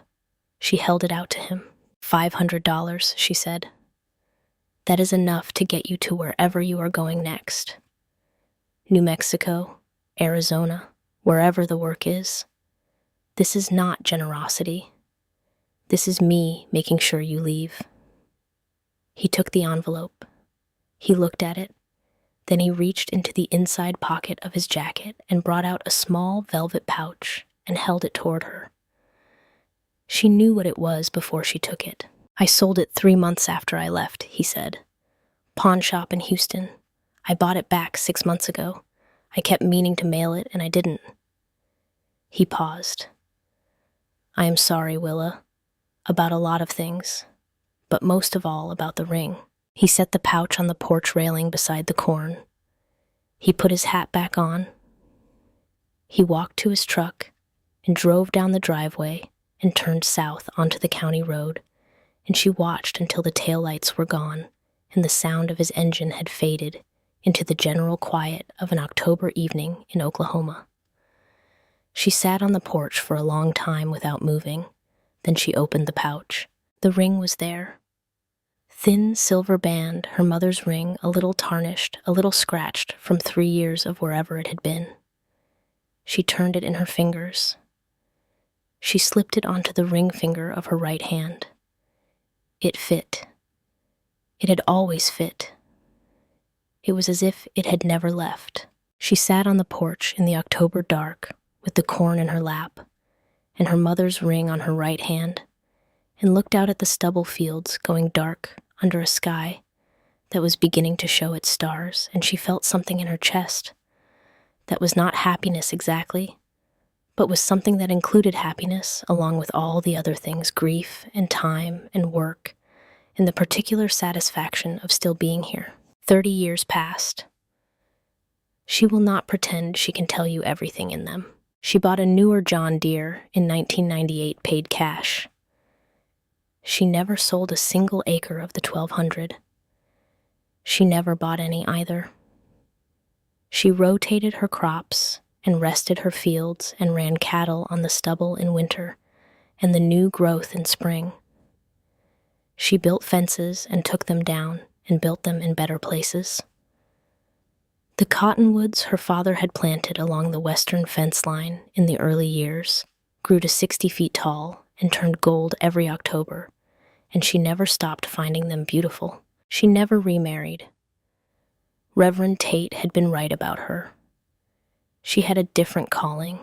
She held it out to him. $500, she said. That is enough to get you to wherever you are going next. New Mexico, Arizona, wherever the work is. This is not generosity. This is me making sure you leave. He took the envelope. He looked at it. Then he reached into the inside pocket of his jacket and brought out a small velvet pouch and held it toward her. She knew what it was before she took it. I sold it 3 months after I left, he said. Pawn shop in Houston. I bought it back 6 months ago. I kept meaning to mail it, and I didn't. He paused. I am sorry, Willa, about a lot of things, but most of all about the ring. He set the pouch on the porch railing beside the corn. He put his hat back on. He walked to his truck and drove down the driveway and turned south onto the county road, and she watched until the taillights were gone and the sound of his engine had faded into the general quiet of an October evening in Oklahoma. She sat on the porch for a long time without moving. Then she opened the pouch. The ring was there. Thin silver band, her mother's ring, a little tarnished, a little scratched from 3 years of wherever it had been. She turned it in her fingers. She slipped it onto the ring finger of her right hand. It fit. It had always fit. It was as if it had never left. She sat on the porch in the October dark with the corn in her lap and her mother's ring on her right hand, and looked out at the stubble fields going dark under a sky that was beginning to show its stars, and she felt something in her chest that was not happiness exactly, but was something that included happiness along with all the other things, grief and time and work, and the particular satisfaction of still being here. 30 years passed. She will not pretend she can tell you everything in them. She bought a newer John Deere in 1998 paid cash. She never sold a single acre of the 1,200. She never bought any either. She rotated her crops and rested her fields and ran cattle on the stubble in winter and the new growth in spring. She built fences and took them down and built them in better places. The cottonwoods her father had planted along the western fence line in the early years grew to 60 feet tall and turned gold every October, and she never stopped finding them beautiful. She never remarried. Reverend Tate had been right about her. She had a different calling,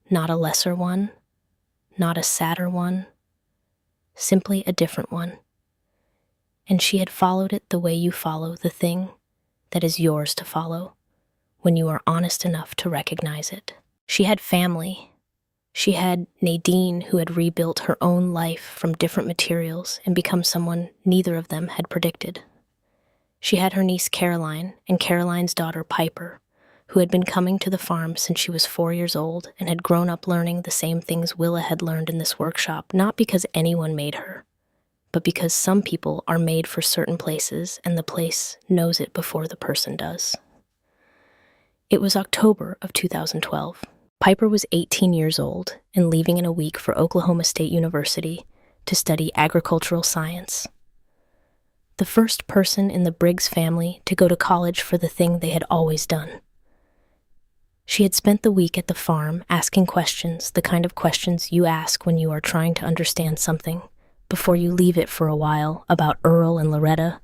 not a lesser one, not a sadder one, simply a different one. And she had followed it the way you follow the thing that is yours to follow when you are honest enough to recognize it. She had family. She had Nadine, who had rebuilt her own life from different materials and become someone neither of them had predicted. She had her niece Caroline and Caroline's daughter Piper, who had been coming to the farm since she was 4 years old and had grown up learning the same things Willa had learned in this workshop, not because anyone made her, but because some people are made for certain places and the place knows it before the person does. It was October of 2012. Piper was 18 years old and leaving in a week for Oklahoma State University to study agricultural science. The first person in the Briggs family to go to college for the thing they had always done. She had spent the week at the farm asking questions, the kind of questions you ask when you are trying to understand something, before you leave it for a while, about Earl and Loretta,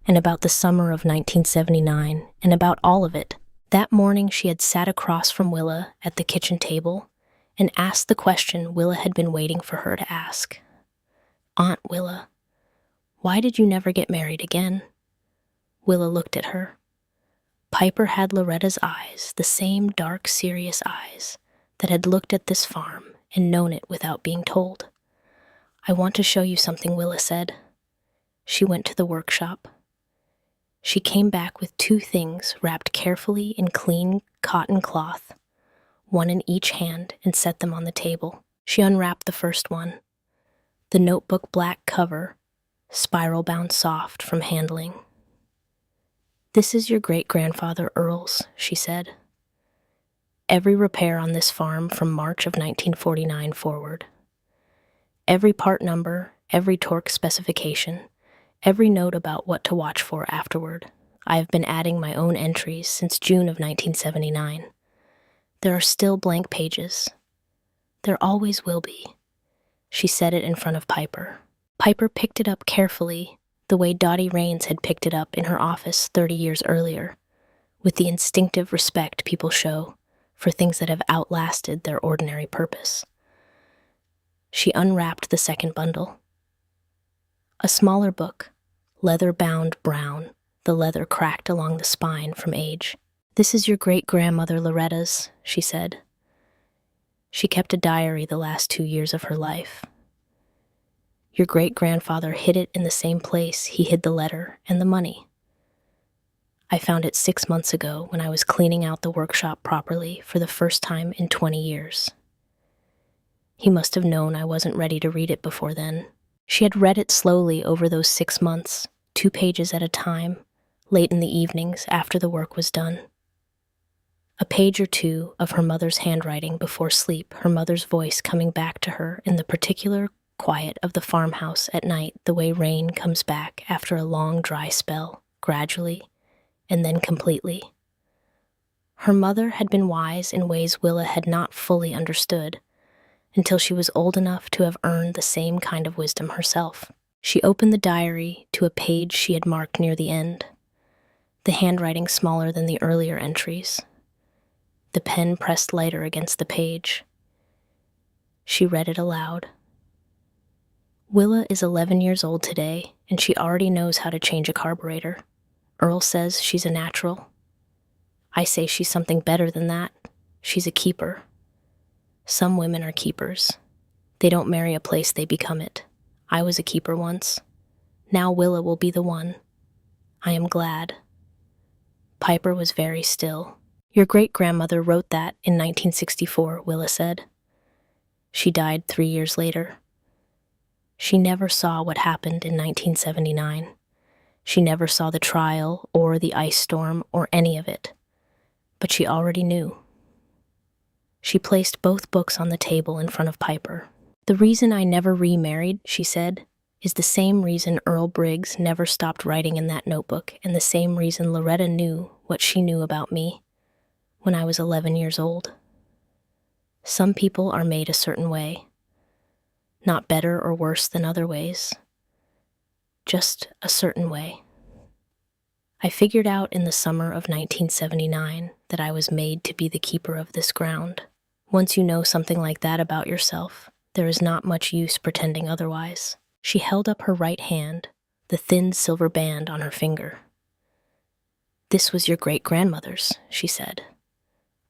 and about the summer of 1979, and about all of it. That morning she had sat across from Willa at the kitchen table and asked the question Willa had been waiting for her to ask. Aunt Willa, why did you never get married again? Willa looked at her. Piper had Loretta's eyes, the same dark, serious eyes that had looked at this farm and known it without being told. I want to show you something, Willa said. She went to the workshop. She came back with 2 things wrapped carefully in clean cotton cloth, one in each hand, and set them on the table. She unwrapped the first one, the notebook black cover, spiral-bound soft from handling. This is your great-grandfather Earl's, she said. Every repair on this farm from March of 1949 forward. Every part number, every torque specification, every note about what to watch for afterward. I have been adding my own entries since June of 1979. There are still blank pages. There always will be. She said it in front of Piper. Piper picked it up carefully, the way Dottie Raines had picked it up in her office 30 years earlier, with the instinctive respect people show for things that have outlasted their ordinary purpose. She unwrapped the second bundle. A smaller book, leather-bound brown, the leather cracked along the spine from age. This is your great-grandmother Loretta's, she said. She kept a diary the last 2 years of her life. Your great-grandfather hid it in the same place he hid the letter and the money. I found it 6 months ago when I was cleaning out the workshop properly for the first time in 20 years. He must have known I wasn't ready to read it before then. She had read it slowly over those 6 months, 2 pages at a time, late in the evenings after the work was done. A page or 2 of her mother's handwriting before sleep, her mother's voice coming back to her in the particular quiet of the farmhouse at night, the way rain comes back after a long dry spell, gradually, and then completely. Her mother had been wise in ways Willa had not fully understood, until she was old enough to have earned the same kind of wisdom herself. She opened the diary to a page she had marked near the end. the handwriting smaller than the earlier entries, the pen pressed lighter against the page. She read it aloud. Willa is 11 years old today, and she already knows how to change a carburetor. Earl says she's a natural. I say she's something better than that. She's a keeper. Some women are keepers. They don't marry a place, they become it. I was a keeper once. Now Willa will be the one. I am glad. Piper was very still. Your great-grandmother wrote that in 1964, Willa said. She died 3 years later. She never saw what happened in 1979. She never saw the trial or the ice storm or any of it. But she already knew. She placed both books on the table in front of Piper. The reason I never remarried, she said, is the same reason Earl Briggs never stopped writing in that notebook, and the same reason Loretta knew what she knew about me when I was 11 years old. Some people are made a certain way, not better or worse than other ways, just a certain way. I figured out in the summer of 1979 that I was made to be the keeper of this ground. Once you know something like that about yourself, there is not much use pretending otherwise. She held up her right hand, the thin silver band on her finger. This was your great-grandmother's, she said.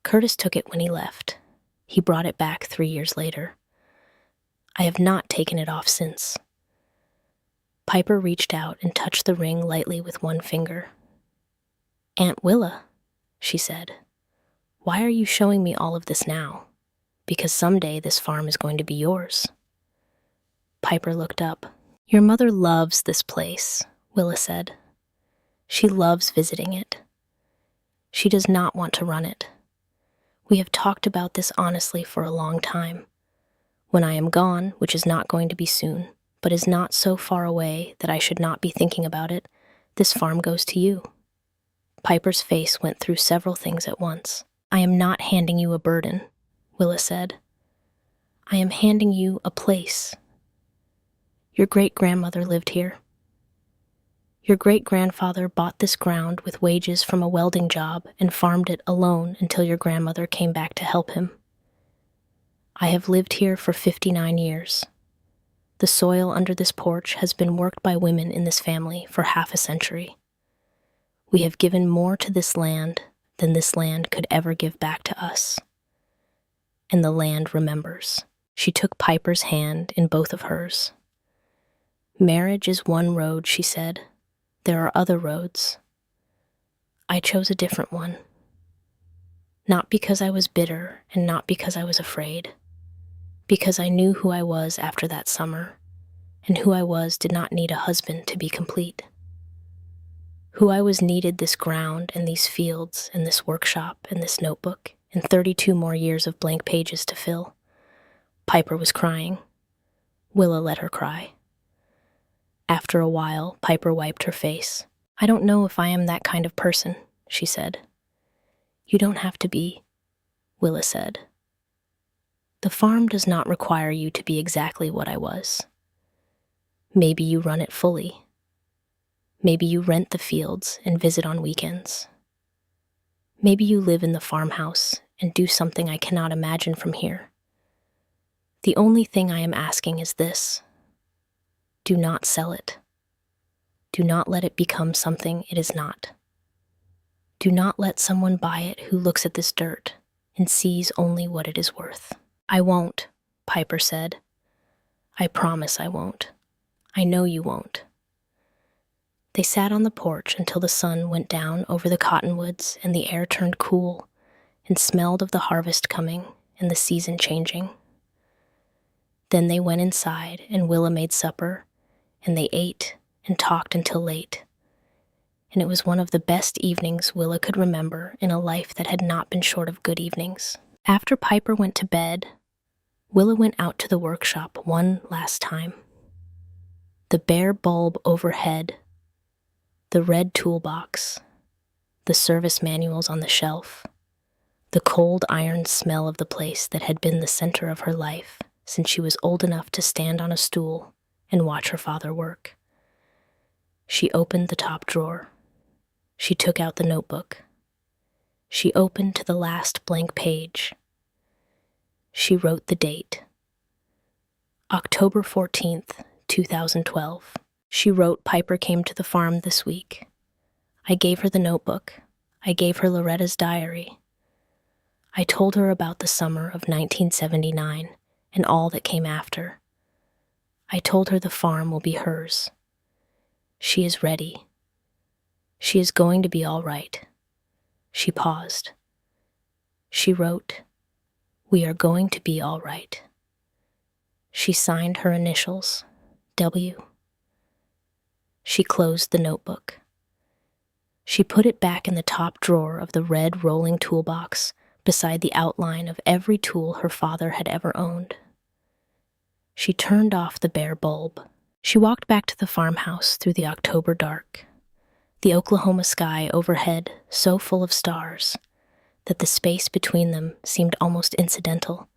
Curtis took it when he left. He brought it back 3 years later. I have not taken it off since. Piper reached out and touched the ring lightly with one finger. Aunt Willa, she said, why are you showing me all of this now? Because someday this farm is going to be yours. Piper looked up. Your mother loves this place, Willa said. She loves visiting it. She does not want to run it. We have talked about this honestly for a long time. When I am gone, which is not going to be soon, but is not so far away that I should not be thinking about it, this farm goes to you. Piper's face went through several things at once. I am not handing you a burden, Willa said. I am handing you a place. Your great-grandmother lived here. Your great-grandfather bought this ground with wages from a welding job and farmed it alone until your grandmother came back to help him. I have lived here for 59 years. The soil under this porch has been worked by women in this family for half a century. We have given more to this land than this land could ever give back to us. And the land remembers. She took Piper's hand in both of hers. Marriage is one road, she said. There are other roads. I chose a different one. Not because I was bitter and not because I was afraid. Because I knew who I was after that summer, and who I was did not need a husband to be complete. Who I was needed this ground and these fields and this workshop and this notebook and 32 more years of blank pages to fill. Piper was crying. Willa let her cry. After a while, Piper wiped her face. I don't know if I am that kind of person, she said. You don't have to be, Willa said. The farm does not require you to be exactly what I was. Maybe you run it fully. Maybe you rent the fields and visit on weekends. Maybe you live in the farmhouse and do something I cannot imagine from here. The only thing I am asking is this. Do not sell it. Do not let it become something it is not. Do not let someone buy it who looks at this dirt and sees only what it is worth. I won't, Piper said. I promise I won't. I know you won't. They sat on the porch until the sun went down over the cottonwoods and the air turned cool and smelled of the harvest coming and the season changing. Then they went inside and Willa made supper, and they ate and talked until late. And it was one of the best evenings Willa could remember in a life that had not been short of good evenings. After Piper went to bed, Willa went out to the workshop one last time. The bare bulb overhead, the red toolbox, the service manuals on the shelf, the cold iron smell of the place that had been the center of her life since she was old enough to stand on a stool and watch her father work. She opened the top drawer. She took out the notebook. She opened to the last blank page. She wrote the date. October 14th, 2012. She wrote Piper came to the farm this week. I gave her the notebook. I gave her Loretta's diary. I told her about the summer of 1979 and all that came after. I told her the farm will be hers. She is ready. She is going to be all right. She paused. She wrote, "We are going to be all right." She signed her initials, W. She closed the notebook. She put it back in the top drawer of the red rolling toolbox beside the outline of every tool her father had ever owned. She turned off the bare bulb. She walked back to the farmhouse through the October dark, the Oklahoma sky overhead so full of stars that the space between them seemed almost incidental,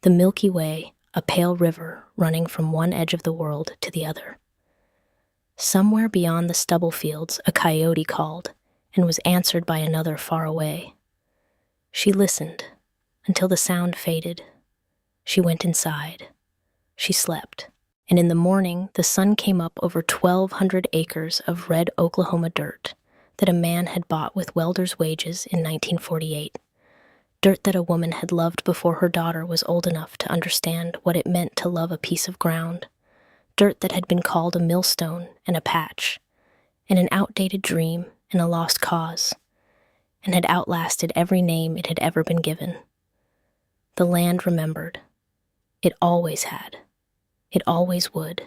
the Milky Way a pale river running from one edge of the world to the other. Somewhere beyond the stubble fields, a coyote called and was answered by another far away. She listened until the sound faded. She went inside. She slept. And in the morning, the sun came up over 1,200 acres of red Oklahoma dirt that a man had bought with welder's wages in 1948. Dirt that a woman had loved before her daughter was old enough to understand what it meant to love a piece of ground. Dirt that had been called a millstone and a patch, and an outdated dream and a lost cause, and had outlasted every name it had ever been given. The land remembered. It always had. It always would.